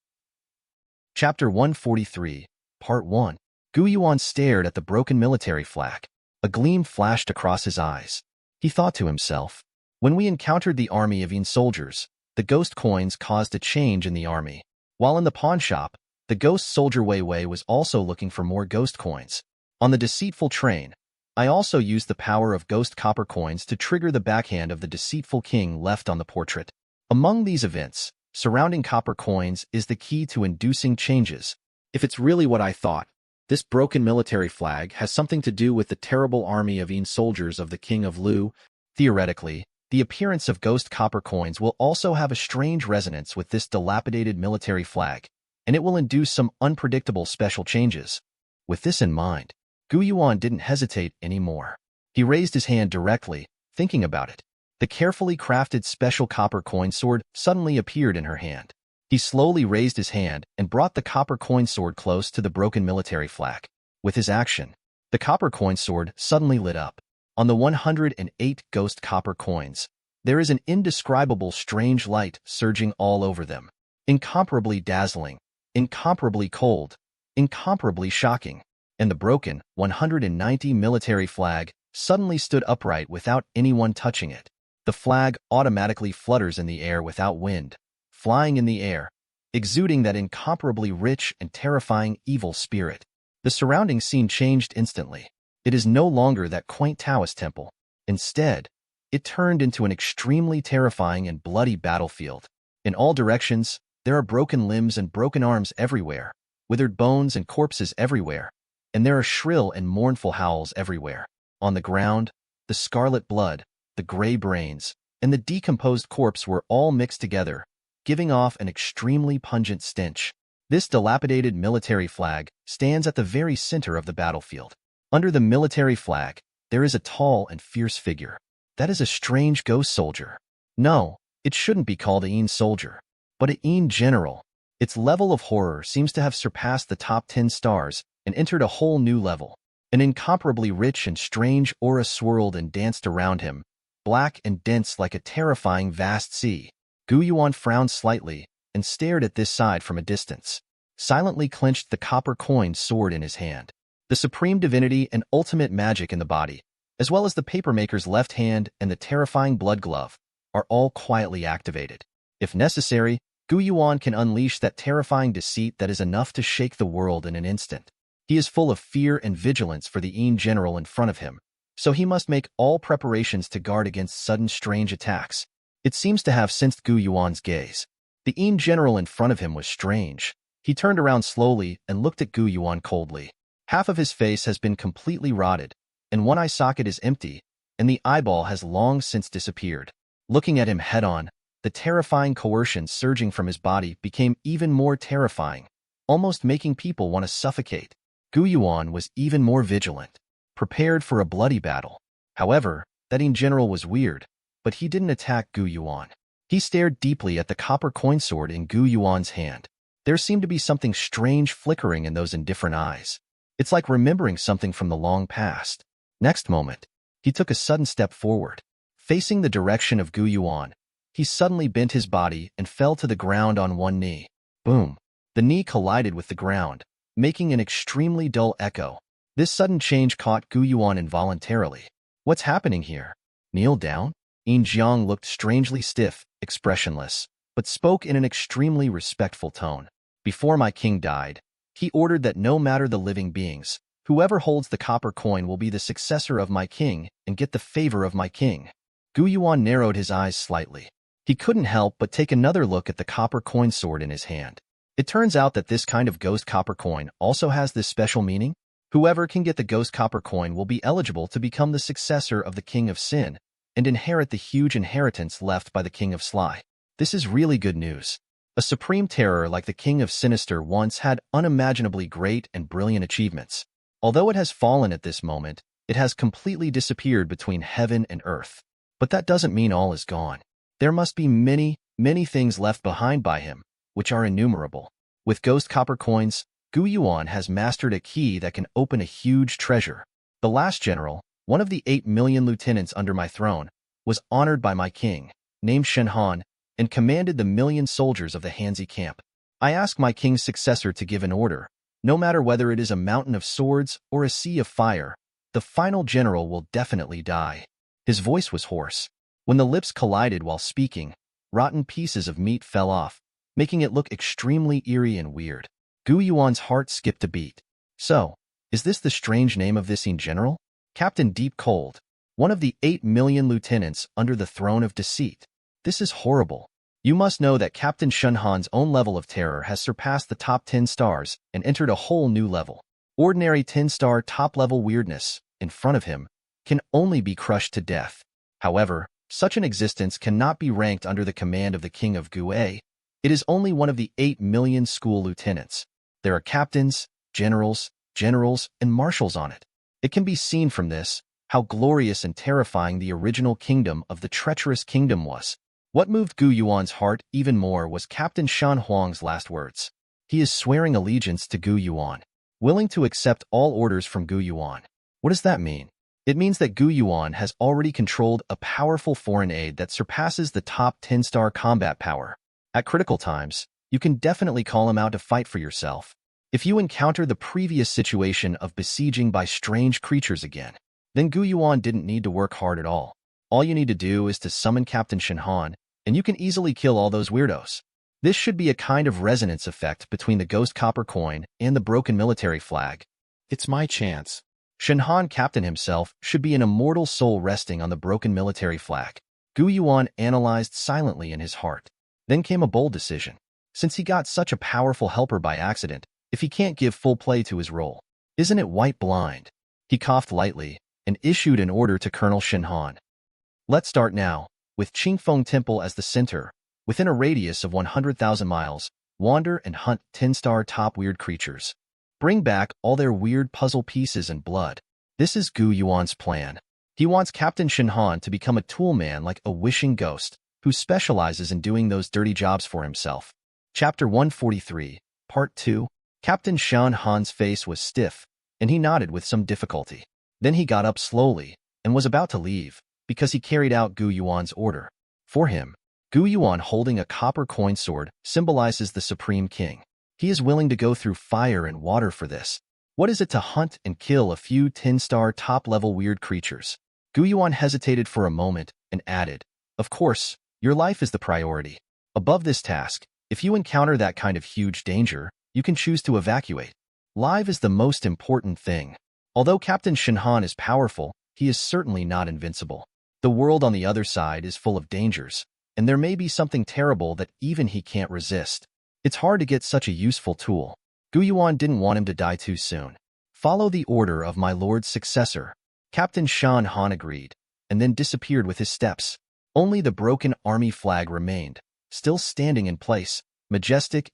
Chapter 143, Part 1. Gu Yuan stared at the broken military flag. A gleam flashed across his eyes. He thought to himself, when we encountered the army of Yuan soldiers, the ghost coins caused a change in the army. While in the pawn shop, the ghost soldier Wei Wei was also looking for more ghost coins. On the deceitful train, I also used the power of ghost copper coins to trigger the backhand of the deceitful king left on the portrait. Among these events, surrounding copper coins is the key to inducing changes. If it's really what I thought, this broken military flag has something to do with the terrible army of Yuan soldiers of the King of Lu. Theoretically, the appearance of ghost copper coins will also have a strange resonance with this dilapidated military flag, and it will induce some unpredictable special changes. With this in mind, Gu Yuan didn't hesitate anymore. He raised his hand directly, thinking about it. The carefully crafted special copper coin sword suddenly appeared in her hand. He slowly raised his hand and brought the copper coin sword close to the broken military flag. With his action, the copper coin sword suddenly lit up. On the 108 ghost copper coins, there is an indescribable strange light surging all over them. Incomparably dazzling, incomparably cold, incomparably shocking. And the broken 190 military flag suddenly stood upright without anyone touching it. The flag automatically flutters in the air without wind, flying in the air, exuding that incomparably rich and terrifying evil spirit. The surrounding scene changed instantly. It is no longer that quaint Taoist temple. Instead, it turned into an extremely terrifying and bloody battlefield. In all directions, there are broken limbs and broken arms everywhere, withered bones and corpses everywhere, and there are shrill and mournful howls everywhere. On the ground, the scarlet blood, the gray brains, and the decomposed corpse were all mixed together, giving off an extremely pungent stench. This dilapidated military flag stands at the very center of the battlefield. Under the military flag, there is a tall and fierce figure. That is a strange ghost soldier. No, it shouldn't be called a Yin soldier, but a Yin general. Its level of horror seems to have surpassed the top 10 stars and entered a whole new level. An incomparably rich and strange aura swirled and danced around him, black and dense like a terrifying vast sea. Yuan frowned slightly and stared at this side from a distance. Silently clenched the copper-coined sword in his hand. The supreme divinity and ultimate magic in the body, as well as the papermaker's left hand and the terrifying blood glove, are all quietly activated. If necessary, Yuan can unleash that terrifying deceit that is enough to shake the world in an instant. He is full of fear and vigilance for the Yin general in front of him, so he must make all preparations to guard against sudden strange attacks. It seems to have sensed Yuan's gaze. The Yin general in front of him was strange. He turned around slowly and looked at Yuan coldly. Half of his face has been completely rotted, and one eye socket is empty, and the eyeball has long since disappeared. Looking at him head-on, the terrifying coercion surging from his body became even more terrifying, almost making people want to suffocate. Yuan was even more vigilant, prepared for a bloody battle. However, that Yin general was weird, but he didn't attack Yuan. He stared deeply at the copper coin sword in Yuan's hand. There seemed to be something strange flickering in those indifferent eyes. It's like remembering something from the long past. Next moment, he took a sudden step forward. Facing the direction of Yuan, he suddenly bent his body and fell to the ground on one knee. Boom! The knee collided with the ground, making an extremely dull echo. This sudden change caught Yuan involuntarily. What's happening here? Kneel down? Yin Jiang looked strangely stiff, expressionless, but spoke in an extremely respectful tone. Before my king died, he ordered that no matter the living beings, whoever holds the copper coin will be the successor of my king and get the favor of my king. Yuan narrowed his eyes slightly. He couldn't help but take another look at the copper coin sword in his hand. It turns out that this kind of ghost copper coin also has this special meaning. Whoever can get the ghost copper coin will be eligible to become the successor of the king of sin and inherit the huge inheritance left by the king of sly. This is really good news. A supreme terror like the king of sinister once had unimaginably great and brilliant achievements. Although it has fallen at this moment, it has completely disappeared between heaven and earth. But that doesn't mean all is gone. There must be many, many things left behind by him, which are innumerable. With ghost copper coins, Yuan has mastered a key that can open a huge treasure. The last general, one of the 8 million lieutenants under my throne, was honored by my king, named Shen Han, and commanded the million soldiers of the Hanzi camp. I ask my king's successor to give an order. No matter whether it is a mountain of swords or a sea of fire, the final general will definitely die. His voice was hoarse. When the lips collided while speaking, rotten pieces of meat fell off, making it look extremely eerie and weird. Yuan's heart skipped a beat. So, is this the strange name of this Yin general? Captain Deep Cold, one of the 8 million lieutenants under the throne of deceit. This is horrible. You must know that Captain Shen Han's own level of terror has surpassed the top 10 stars and entered a whole new level. Ordinary 10-star top-level weirdness, in front of him, can only be crushed to death. However, such an existence cannot be ranked under the command of the King of Gu. It is only one of the 8 million school lieutenants. There are captains, generals, and marshals on it. It can be seen from this, how glorious and terrifying the original kingdom of the treacherous kingdom was. What moved Yuan's heart even more was Captain Shan Huang's last words. He is swearing allegiance to Yuan, willing to accept all orders from Yuan. What does that mean? It means that Yuan has already controlled a powerful foreign aid that surpasses the top 10-star combat power. At critical times, you can definitely call him out to fight for yourself. If you encounter the previous situation of besieging by strange creatures again, then Yuan didn't need to work hard at all. All you need to do is to summon Captain Shen Han, and you can easily kill all those weirdos. This should be a kind of resonance effect between the ghost copper coin and the broken military flag. It's my chance. Shen Han Captain himself should be an immortal soul resting on the broken military flag. Yuan analyzed silently in his heart. Then came a bold decision. Since he got such a powerful helper by accident, if he can't give full play to his role, isn't it white blind? He coughed lightly and issued an order to Colonel Shen Han. Let's start now, with Qingfeng Temple as the center. Within a radius of 100,000 miles, wander and hunt 10-star top weird creatures. Bring back all their weird puzzle pieces and blood. This is Gu Yuan's plan. He wants Captain Shinhan to become a tool man like a wishing ghost, who specializes in doing those dirty jobs for himself. Chapter 143, Part 2. Captain Shinhan's face was stiff, and he nodded with some difficulty. Then he got up slowly, and was about to leave, because he carried out Gu Yuan's order. For him, Gu Yuan holding a copper coin sword symbolizes the Supreme King. He is willing to go through fire and water for this. What is it to hunt and kill a few 10-star top-level weird creatures? Gu Yuan hesitated for a moment and added, "Of course, your life is the priority. Above this task, if you encounter that kind of huge danger, you can choose to evacuate. Life is the most important thing." Although Captain Shinhan is powerful, he is certainly not invincible. The world on the other side is full of dangers, and there may be something terrible that even he can't resist. It's hard to get such a useful tool. Gu Yuan didn't want him to die too soon. "Follow the order of my lord's successor." Captain Shinhan agreed, and then disappeared with his steps. Only the broken army flag remained, still standing in place, majestic,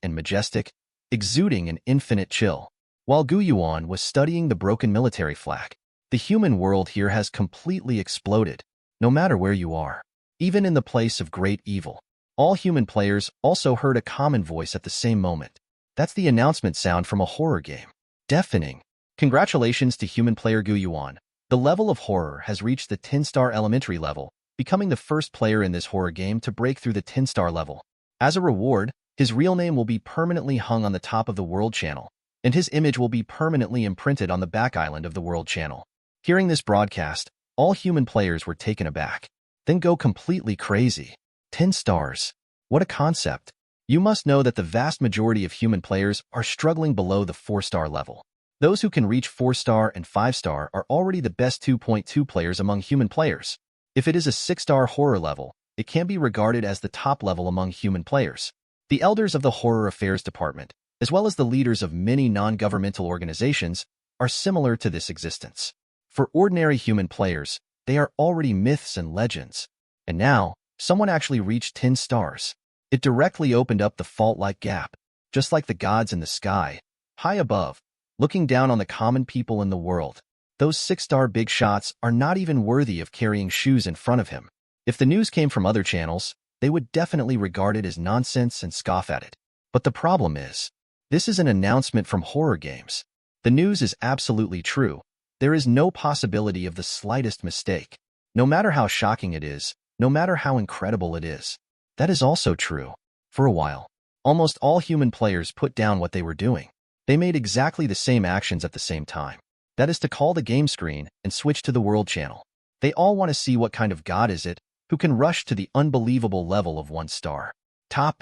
exuding an infinite chill. While Gu Yuan was studying the broken military flag, the human world here has completely exploded, no matter where you are. Even in the place of great evil, all human players also heard a common voice at the same moment. That's the announcement sound from a horror game. Deafening. Congratulations to human player Gu Yuan. The level of horror has reached the 10-star elementary level, becoming the first player in this horror game to break through the 10-star level. As a reward, his real name will be permanently hung on the top of the world channel, and his image will be permanently imprinted on the back island of the world channel. Hearing this broadcast, all human players were taken aback, then go completely crazy. 10 stars. What a concept. You must know that the vast majority of human players are struggling below the 4-star level. Those who can reach 4-star and 5-star are already the best 2.2 players among human players. If it is a 6-star horror level, it can be regarded as the top level among human players. The elders of the Horror Affairs Department, as well as the leaders of many non-governmental organizations, are similar to this existence. For ordinary human players, they are already myths and legends. And now, someone actually reached 10 stars. It directly opened up the fault-like gap, just like the gods in the sky, high above, looking down on the common people in the world. Those 6-star big shots are not even worthy of carrying shoes in front of him. If the news came from other channels, they would definitely regard it as nonsense and scoff at it. But the problem is, this is an announcement from horror games. The news is absolutely true. There is no possibility of the slightest mistake. No matter how shocking it is, no matter how incredible it is. That is also true. For a while, almost all human players put down what they were doing. They made exactly the same actions at the same time. That is to call the game screen and switch to the world channel. They all want to see what kind of god is it who can rush to the unbelievable level of 1 star. Top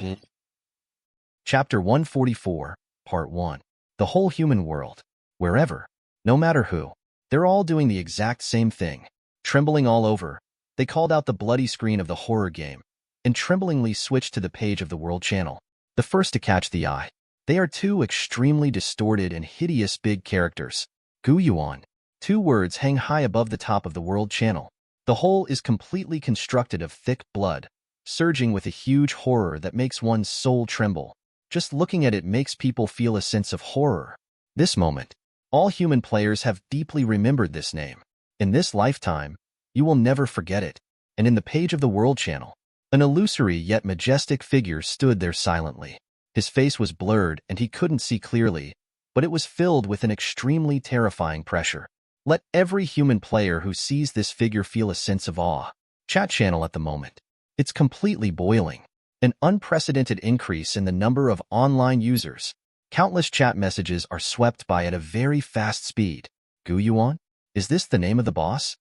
Chapter 144, Part 1. The whole human world. Wherever, no matter who, they're all doing the exact same thing. Trembling all over, they called out the bloody screen of the horror game, and tremblingly switched to the page of the world channel. The first to catch the eye. They are 2 extremely distorted and hideous big characters. Gu Yuan. 2 words hang high above the top of the world channel. The whole is completely constructed of thick blood, surging with a huge horror that makes one's soul tremble. Just looking at it makes people feel a sense of horror. This moment, all human players have deeply remembered this name. In this lifetime, you will never forget it. And in the page of the world channel, an illusory yet majestic figure stood there silently. His face was blurred and he couldn't see clearly, but it was filled with an extremely terrifying pressure. Let every human player who sees this figure feel a sense of awe. Chat channel at the moment. It's completely boiling. An unprecedented increase in the number of online users. Countless chat messages are swept by at a very fast speed. Gu Yuan? Is this the name of the boss?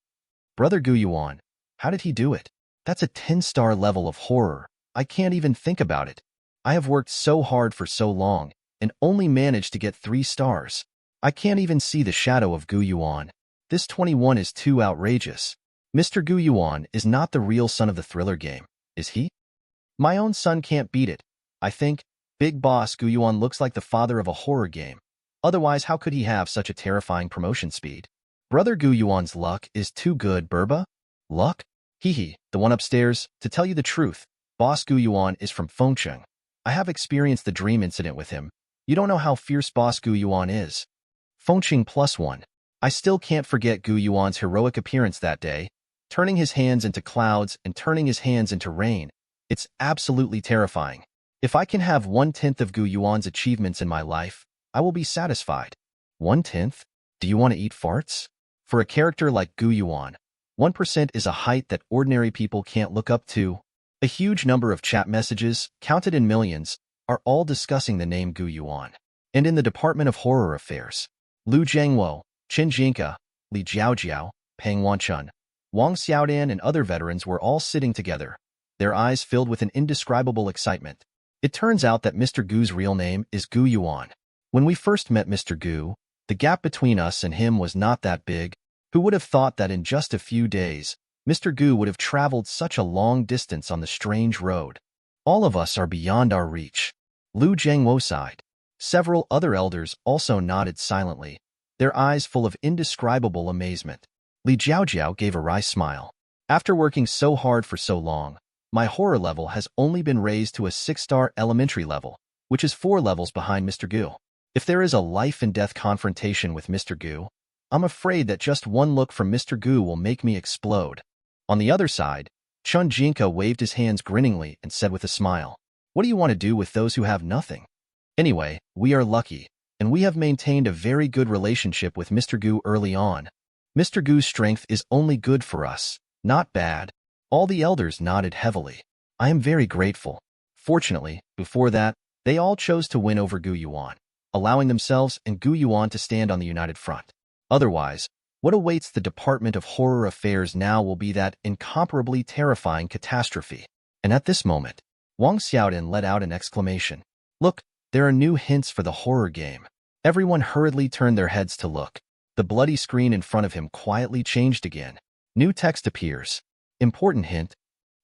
Brother Gu Yuan, how did he do it? That's a 10-star level of horror. I can't even think about it. I have worked so hard for so long, and only managed to get 3 stars. I can't even see the shadow of Gu Yuan. This 21 is too outrageous. Mr. Gu Yuan is not the real son of the thriller game, is he? My own son can't beat it. I think, Big Boss Gu Yuan looks like the father of a horror game. Otherwise, how could he have such a terrifying promotion speed? Brother Gu Yuan's luck is too good, Burba? Luck? Hee, the one upstairs. To tell you the truth, Boss Gu Yuan is from Fengcheng. I have experienced the dream incident with him. You don't know how fierce Boss Gu Yuan is. Fengcheng +1. I still can't forget Gu Yuan's heroic appearance that day, turning his hands into clouds and turning his hands into rain. It's absolutely terrifying. If I can have 1/10 of Gu Yuan's achievements in my life, I will be satisfied. 1/10? Do you want to eat farts? For a character like Gu Yuan, 1% is a height that ordinary people can't look up to. A huge number of chat messages, counted in millions, are all discussing the name Gu Yuan. And in the Department of Horror Affairs, Lu Zhengwo, Qin Jinka, Li Jiaojiao, Peng Wanchun, Wang Xiaodan and other veterans were all sitting together, their eyes filled with an indescribable excitement. It turns out that Mr. Gu's real name is Gu Yuan. When we first met Mr. Gu, the gap between us and him was not that big. Who would have thought that in just a few days, Mr. Gu would have traveled such a long distance on the strange road? All of us are beyond our reach. Lu Zhengwo sighed. Several other elders also nodded silently, their eyes full of indescribable amazement. Li Jiaojiao gave a wry smile. After working so hard for so long, my horror level has only been raised to a 6-star elementary level, which is 4 levels behind Mr. Gu. If there is a life-and-death confrontation with Mr. Gu, I'm afraid that just one look from Mr. Gu will make me explode. On the other side, Chun Jinka waved his hands grinningly and said with a smile, "What do you want to do with those who have nothing? Anyway, we are lucky, and we have maintained a very good relationship with Mr. Gu early on. Mr. Gu's strength is only good for us, not bad." All the elders nodded heavily. I am very grateful. Fortunately, before that, they all chose to win over Gu Yuan, allowing themselves and Gu Yuan to stand on the united front. Otherwise, what awaits the Department of Horror Affairs now will be that incomparably terrifying catastrophe. And at this moment, Wang Xiaodan let out an exclamation. Look, there are new hints for the horror game. Everyone hurriedly turned their heads to look. The bloody screen in front of him quietly changed again. New text appears. Important hint.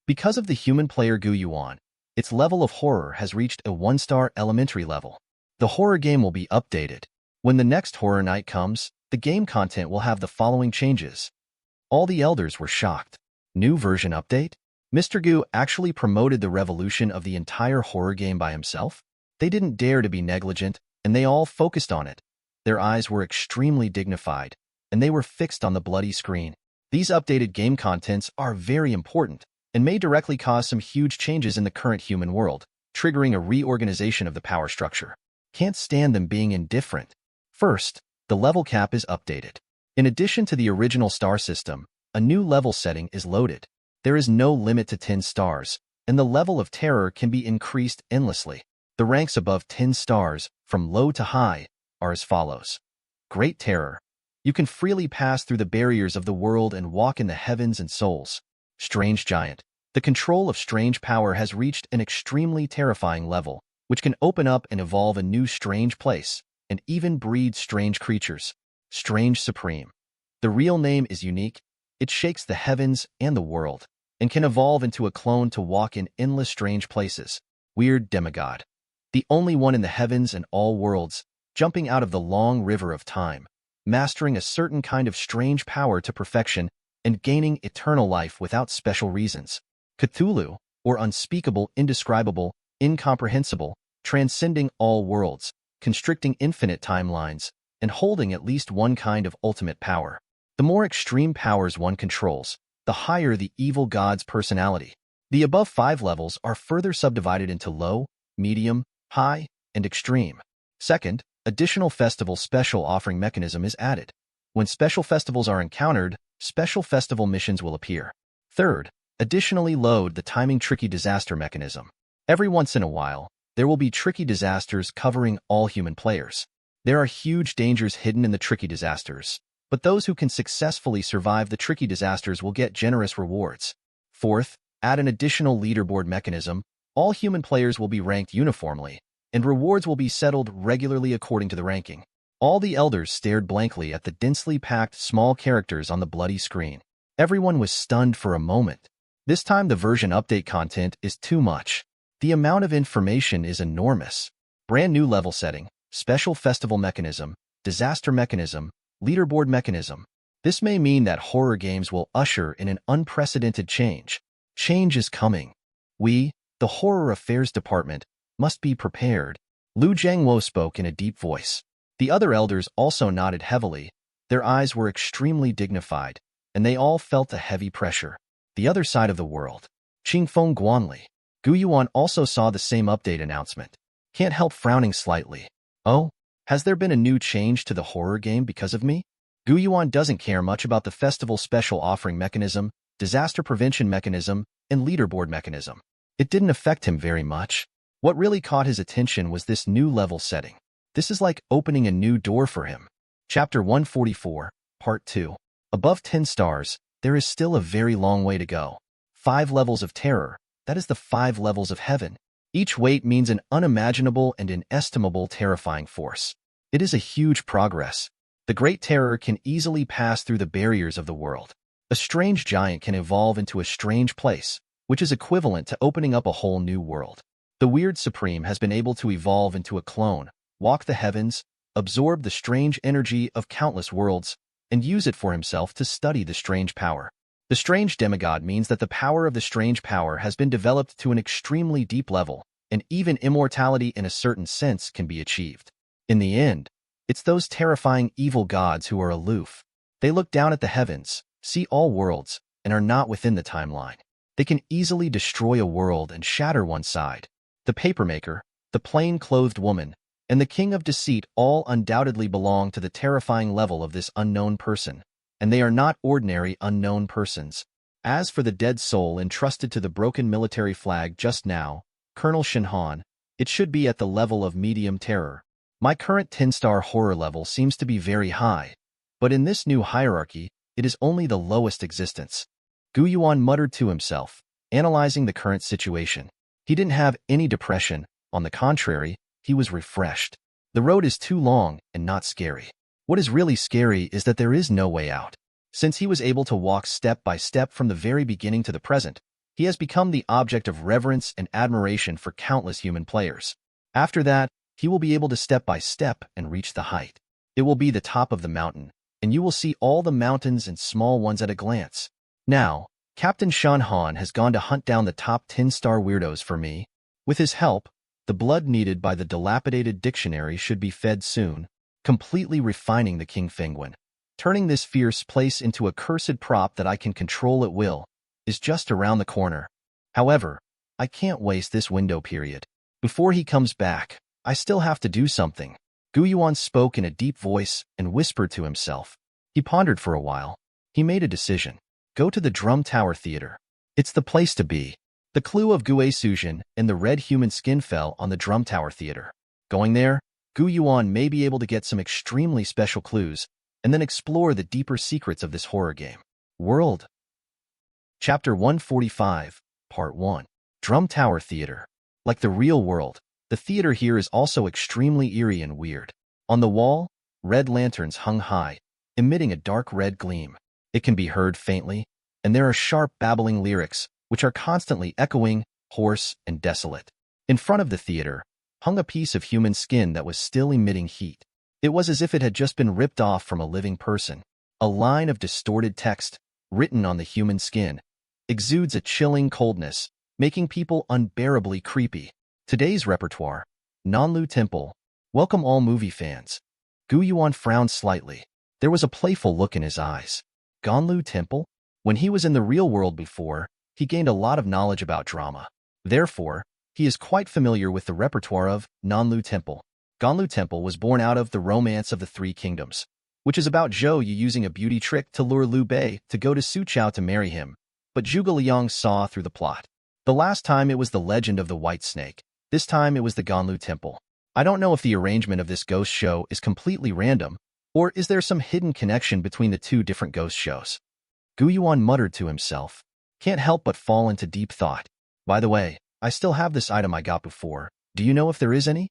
Because of the human player Gu Yuan, its level of horror has reached a 1-star elementary level. The horror game will be updated. When the next horror night comes, the game content will have the following changes. All the elders were shocked. New version update? Mr. Gu actually promoted the revolution of the entire horror game by himself? They didn't dare to be negligent, and they all focused on it. Their eyes were extremely dignified, and they were fixed on the bloody screen. These updated game contents are very important and may directly cause some huge changes in the current human world, triggering a reorganization of the power structure. Can't stand them being indifferent. First, the level cap is updated. In addition to the original star system, a new level setting is loaded. There is no limit to 10 stars, and the level of terror can be increased endlessly. The ranks above 10 stars, from low to high, are as follows. Great Terror. You can freely pass through the barriers of the world and walk in the heavens and souls. Strange Giant. The control of strange power has reached an extremely terrifying level, which can open up and evolve a new strange place, and even breed strange creatures. Strange Supreme. The real name is unique. It shakes the heavens and the world, and can evolve into a clone to walk in endless strange places. Weird Demigod. The only one in the heavens and all worlds, jumping out of the long river of time, mastering a certain kind of strange power to perfection and gaining eternal life without special reasons. Cthulhu, or unspeakable, indescribable, incomprehensible, transcending all worlds, constricting infinite timelines, and holding at least one kind of ultimate power. The more extreme powers one controls, the higher the evil god's personality. The above 5 levels are further subdivided into low, medium, high, and extreme. Second, additional festival special offering mechanism is added. When special festivals are encountered, special festival missions will appear. Third, additionally load the timing tricky disaster mechanism. Every once in a while, there will be tricky disasters covering all human players. There are huge dangers hidden in the tricky disasters, but those who can successfully survive the tricky disasters will get generous rewards. Fourth, add an additional leaderboard mechanism. All human players will be ranked uniformly, and rewards will be settled regularly according to the ranking. All the elders stared blankly at the densely packed small characters on the bloody screen. Everyone was stunned for a moment. This time the version update content is too much. The amount of information is enormous. Brand new level setting, special festival mechanism, disaster mechanism, leaderboard mechanism. This may mean that horror games will usher in an unprecedented change. Change is coming. We, the Horror Affairs Department, must be prepared. Lu Jiangwo spoke in a deep voice. The other elders also nodded heavily. Their eyes were extremely dignified, and they all felt a heavy pressure. The other side of the world. Qingfeng Guanli. Gu Yuan also saw the same update announcement. Can't help frowning slightly. Oh, has there been a new change to the horror game because of me? Gu Yuan doesn't care much about the festival special offering mechanism, disaster prevention mechanism, and leaderboard mechanism. It didn't affect him very much. What really caught his attention was this new level setting. This is like opening a new door for him. Chapter 144, Part 2. Above 10 stars, there is still a very long way to go. 5 levels of terror, that is the 5 levels of heaven. Each weight means an unimaginable and inestimable terrifying force. It is a huge progress. The Great Terror can easily pass through the barriers of the world. A strange giant can evolve into a strange place, which is equivalent to opening up a whole new world. The Weird Supreme has been able to evolve into a clone, walk the heavens, absorb the strange energy of countless worlds, and use it for himself to study the strange power. The strange demigod means that the power of the strange power has been developed to an extremely deep level, and even immortality in a certain sense can be achieved. In the end, it's those terrifying evil gods who are aloof. They look down at the heavens, see all worlds, and are not within the timeline. They can easily destroy a world and shatter one side. The papermaker, the plain-clothed woman, and the king of deceit all undoubtedly belong to the terrifying level of this unknown person, and they are not ordinary unknown persons. As for the dead soul entrusted to the broken military flag just now, Colonel Shinhan, it should be at the level of medium terror. My current 10-star horror level seems to be very high, but in this new hierarchy, it is only the lowest existence. Gu Yuan muttered to himself, analyzing the current situation. He didn't have any depression. On the contrary, he was refreshed. The road is too long and not scary. What is really scary is that there is no way out. Since he was able to walk step by step from the very beginning to the present, he has become the object of reverence and admiration for countless human players. After that, he will be able to step by step and reach the height. It will be the top of the mountain, and you will see all the mountains and small ones at a glance. Now, Captain Shanhan has gone to hunt down the top 10-star weirdos for me. With his help, the blood needed by the dilapidated dictionary should be fed soon, completely refining the King Penguin. Turning this fierce place into a cursed prop that I can control at will is just around the corner. However, I can't waste this window period. Before he comes back, I still have to do something. Gu Yuan spoke in a deep voice and whispered to himself. He pondered for a while. He made a decision. Go to the Drum Tower Theater. It's the place to be. The clue of Gue Sujin and the red human skin fell on the Drum Tower Theater. Going there, Gu Yuan may be able to get some extremely special clues and then explore the deeper secrets of this horror game. World. Chapter 145, Part 1. Drum Tower Theater. Like the real world, the theater here is also extremely eerie and weird. On the wall, red lanterns hung high, emitting a dark red gleam. It can be heard faintly, and there are sharp babbling lyrics, which are constantly echoing, hoarse, and desolate. In front of the theater, hung a piece of human skin that was still emitting heat. It was as if it had just been ripped off from a living person. A line of distorted text, written on the human skin, exudes a chilling coldness, making people unbearably creepy. Today's repertoire, Nanlu Temple. Welcome all movie fans. Gu Yuan frowned slightly. There was a playful look in his eyes. Ganlu Temple? When he was in the real world before, he gained a lot of knowledge about drama. Therefore, he is quite familiar with the repertoire of Nanlu Temple. Ganlu Temple was born out of the Romance of the Three Kingdoms, which is about Zhou Yu using a beauty trick to lure Liu Bei to go to Su Chao to marry him, but Zhuge Liang saw through the plot. The last time it was the legend of the White Snake. This time it was the Ganlu Temple. I don't know if the arrangement of this ghost show is completely random, or is there some hidden connection between the two different ghost shows? Gu Yuan muttered to himself. Can't help but fall into deep thought. By the way, I still have this item I got before. Do you know if there is any?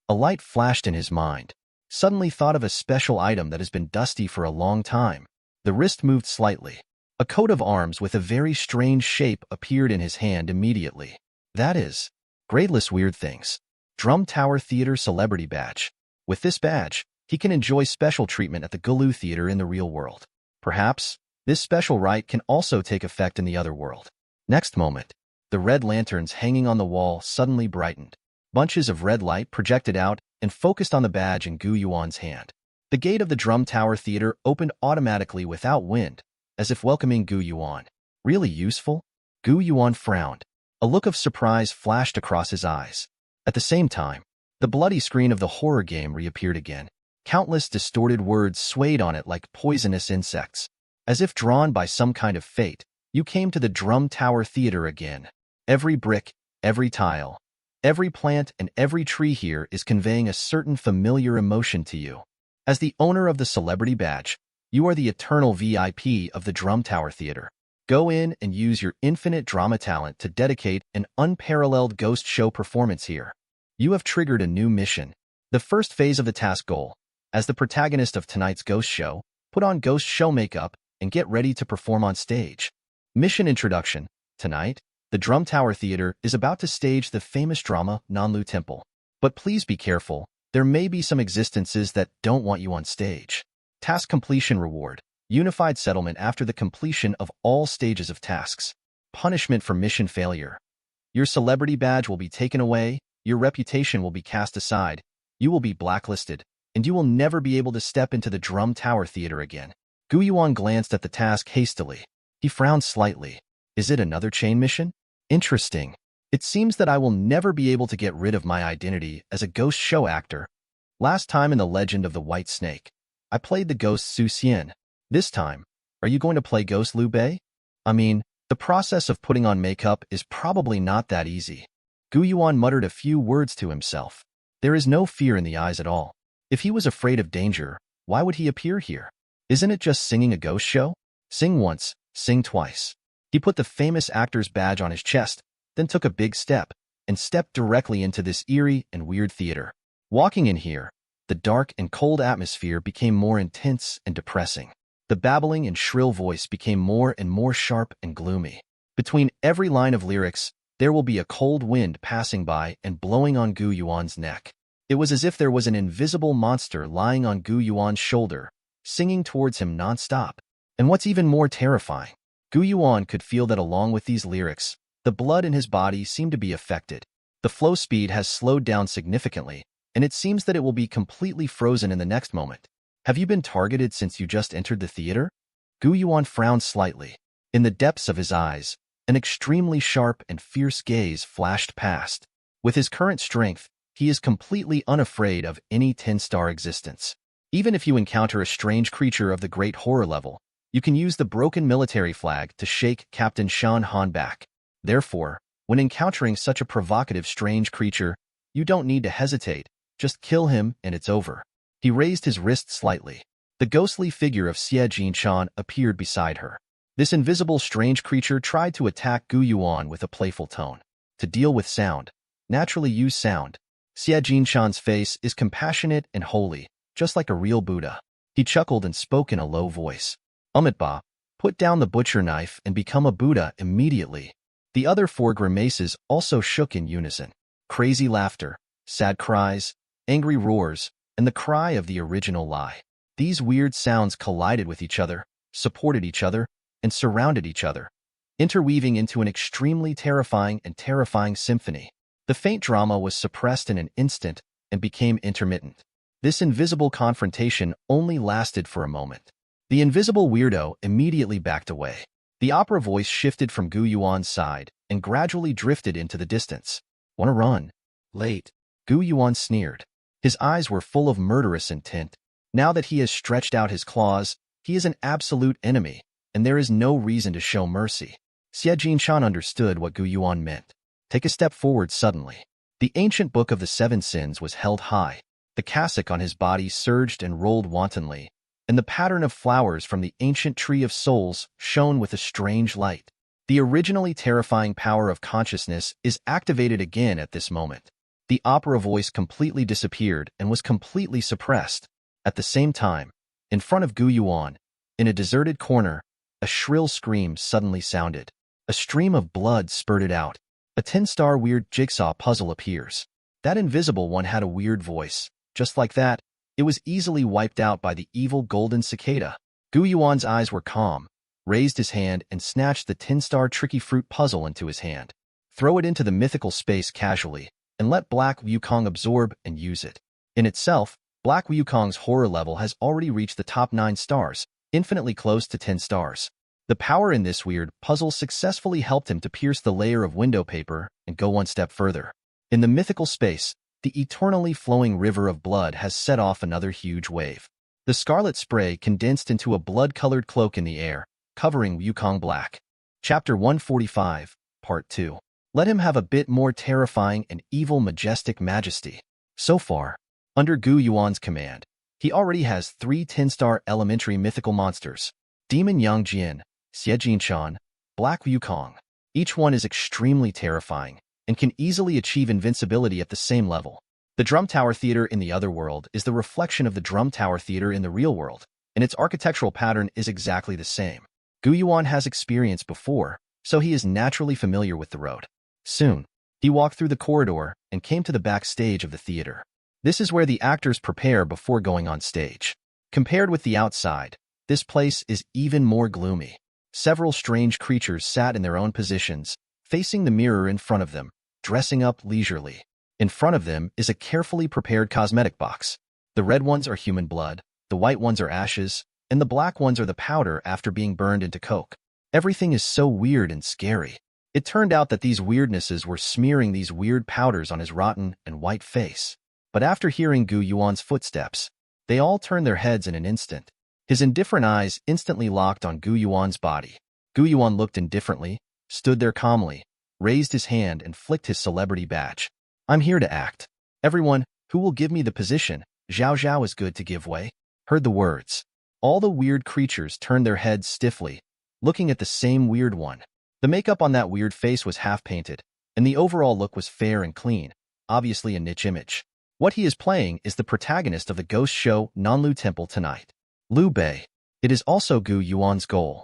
A light flashed in his mind. Suddenly thought of a special item that has been dusty for a long time. The wrist moved slightly. A coat of arms with a very strange shape appeared in his hand immediately. That is, Gradeless Weird Things. Drum Tower Theater Celebrity Badge. With this badge, he can enjoy special treatment at the Gulu Theater in the real world. Perhaps, this special rite can also take effect in the other world. Next moment, the red lanterns hanging on the wall suddenly brightened. Bunches of red light projected out and focused on the badge in Gu Yuan's hand. The gate of the Drum Tower Theater opened automatically without wind, as if welcoming Gu Yuan. Really useful? Gu Yuan frowned. A look of surprise flashed across his eyes. At the same time, the bloody screen of the horror game reappeared again. Countless distorted words swayed on it like poisonous insects. As if drawn by some kind of fate, you came to the Drum Tower Theater again. Every brick, every tile, every plant and every tree here is conveying a certain familiar emotion to you. As the owner of the celebrity badge, you are the eternal VIP of the Drum Tower Theater. Go in and use your infinite drama talent to dedicate an unparalleled ghost show performance here. You have triggered a new mission. The first phase of the task goal. As the protagonist of tonight's ghost show, put on ghost show makeup and get ready to perform on stage. Mission introduction. Tonight, the Drum Tower Theater is about to stage the famous drama Nan Lu Temple. But please be careful, there may be some existences that don't want you on stage. Task completion reward. Unified settlement after the completion of all stages of tasks. Punishment for mission failure. Your celebrity badge will be taken away, your reputation will be cast aside, you will be blacklisted, and you will never be able to step into the Drum Tower Theater again. Gu Yuan glanced at the task hastily. He frowned slightly. Is it another chain mission? Interesting. It seems that I will never be able to get rid of my identity as a ghost show actor. Last time in The Legend of the White Snake, I played the ghost Su Xian. This time, are you going to play Ghost Liu Bei? I mean, the process of putting on makeup is probably not that easy. Gu Yuan muttered a few words to himself. There is no fear in the eyes at all. If he was afraid of danger, why would he appear here? Isn't it just singing a ghost show? Sing once, sing twice. He put the famous actor's badge on his chest, then took a big step, and stepped directly into this eerie and weird theater. Walking in here, the dark and cold atmosphere became more intense and depressing. The babbling and shrill voice became more and more sharp and gloomy. Between every line of lyrics, there will be a cold wind passing by and blowing on Gu Yuan's neck. It was as if there was an invisible monster lying on Gu Yuan's shoulder, singing towards him non-stop. And what's even more terrifying, Gu Yuan could feel that along with these lyrics, the blood in his body seemed to be affected. The flow speed has slowed down significantly, and it seems that it will be completely frozen in the next moment. Have you been targeted since you just entered the theater? Gu Yuan frowned slightly. In the depths of his eyes, an extremely sharp and fierce gaze flashed past. With his current strength, he is completely unafraid of any 10-star existence. Even if you encounter a strange creature of the great horror level, you can use the broken military flag to shake Captain Shan Han back. Therefore, when encountering such a provocative strange creature, you don't need to hesitate, just kill him and it's over. He raised his wrist slightly. The ghostly figure of Xie Jinshan appeared beside her. This invisible strange creature tried to attack Gu Yuan with a playful tone. To deal with sound, naturally use sound. Xie Jinshan's face is compassionate and holy, just like a real Buddha. He chuckled and spoke in a low voice. Umitba, put down the butcher knife and become a Buddha immediately. The other 4 grimaces also shook in unison. Crazy laughter, sad cries, angry roars, and the cry of the original lie. These weird sounds collided with each other, supported each other, and surrounded each other, interweaving into an extremely terrifying symphony. The faint drama was suppressed in an instant and became intermittent. This invisible confrontation only lasted for a moment. The invisible weirdo immediately backed away. The opera voice shifted from Gu Yuan's side and gradually drifted into the distance. "Wanna run? Late." Gu Yuan sneered. His eyes were full of murderous intent. Now that he has stretched out his claws, he is an absolute enemy, and there is no reason to show mercy. Xie Jinshan understood what Gu Yuan meant. Take a step forward suddenly. The ancient book of the 7 sins was held high. The cassock on his body surged and rolled wantonly, and the pattern of flowers from the ancient tree of souls shone with a strange light. The originally terrifying power of consciousness is activated again at this moment. The opera voice completely disappeared and was completely suppressed. At the same time, in front of Gu Yuan, in a deserted corner, a shrill scream suddenly sounded. A stream of blood spurted out. A 10-star weird jigsaw puzzle appears. That invisible one had a weird voice. Just like that, it was easily wiped out by the evil Golden Cicada. Gu Yuan's eyes were calm, raised his hand and snatched the 10-star tricky fruit puzzle into his hand. Throw it into the mythical space casually, and let Black Wukong absorb and use it. In itself, Black Wukong's horror level has already reached the top 9 stars, infinitely close to 10 stars. The power in this weird puzzle successfully helped him to pierce the layer of window paper and go one step further. In the mythical space, the eternally flowing river of blood has set off another huge wave. The scarlet spray condensed into a blood-colored cloak in the air, covering Wukong black. Chapter 145, Part 2. Let him have a bit more terrifying and evil majestic majesty. So far, under Gu Yuan's command, he already has 3 10-star elementary mythical monsters: Demon Yang Jian, Xie Jinshan, Black Wukong. Each one is extremely terrifying and can easily achieve invincibility at the same level. The Drum Tower Theater in the other world is the reflection of the Drum Tower Theater in the real world, and its architectural pattern is exactly the same. Gu Yuan has experience before, so he is naturally familiar with the road. Soon, he walked through the corridor and came to the backstage of the theater. This is where the actors prepare before going on stage. Compared with the outside, this place is even more gloomy. Several strange creatures sat in their own positions, facing the mirror in front of them, dressing up leisurely. In front of them is a carefully prepared cosmetic box. The red ones are human blood, the white ones are ashes, and the black ones are the powder after being burned into coke. Everything is so weird and scary. It turned out that these weirdnesses were smearing these weird powders on his rotten and white face. But after hearing Gu Yuan's footsteps, they all turned their heads in an instant. His indifferent eyes instantly locked on Gu Yuan's body. Gu Yuan looked indifferently, stood there calmly, raised his hand and flicked his celebrity badge. I'm here to act. Everyone who will give me the position, Zhao Zhao is good to give way. Heard the words. All the weird creatures turned their heads stiffly, looking at the same weird one. The makeup on that weird face was half-painted, and the overall look was fair and clean, obviously a niche image. What he is playing is the protagonist of the ghost show Nanlu Temple tonight. Liu Bei. It is also Gu Yuan's goal.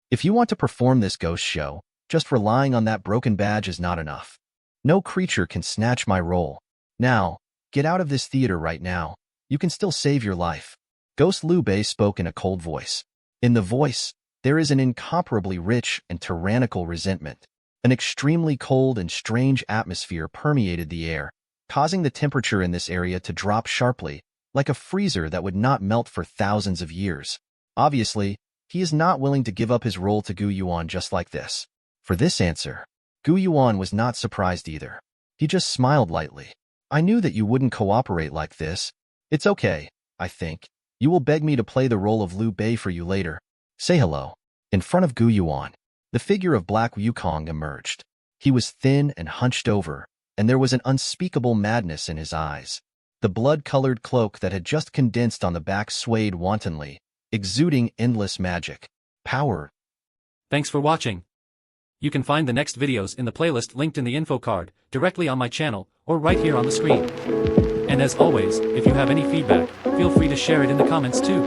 If you want to perform this ghost show, just relying on that broken badge is not enough. No creature can snatch my role. Now, get out of this theater right now. You can still save your life. Ghost Liu Bei spoke in a cold voice. In the voice, there is an incomparably rich and tyrannical resentment. An extremely cold and strange atmosphere permeated the air, causing the temperature in this area to drop sharply, like a freezer that would not melt for thousands of years. Obviously, he is not willing to give up his role to Gu Yuan just like this. For this answer, Gu Yuan was not surprised either. He just smiled lightly. I knew that you wouldn't cooperate like this. It's okay, I think. You will beg me to play the role of Liu Bei for you later. Say hello. In front of Gu Yuan, the figure of Black Wukong emerged. He was thin and hunched over, and there was an unspeakable madness in his eyes. The blood-colored cloak that had just condensed on the back swayed wantonly, exuding endless magic. Power. Thanks for watching. You can find the next videos in the playlist linked in the info card, directly on my channel, or right here on the screen. And as always, if you have any feedback, feel free to share it in the comments too.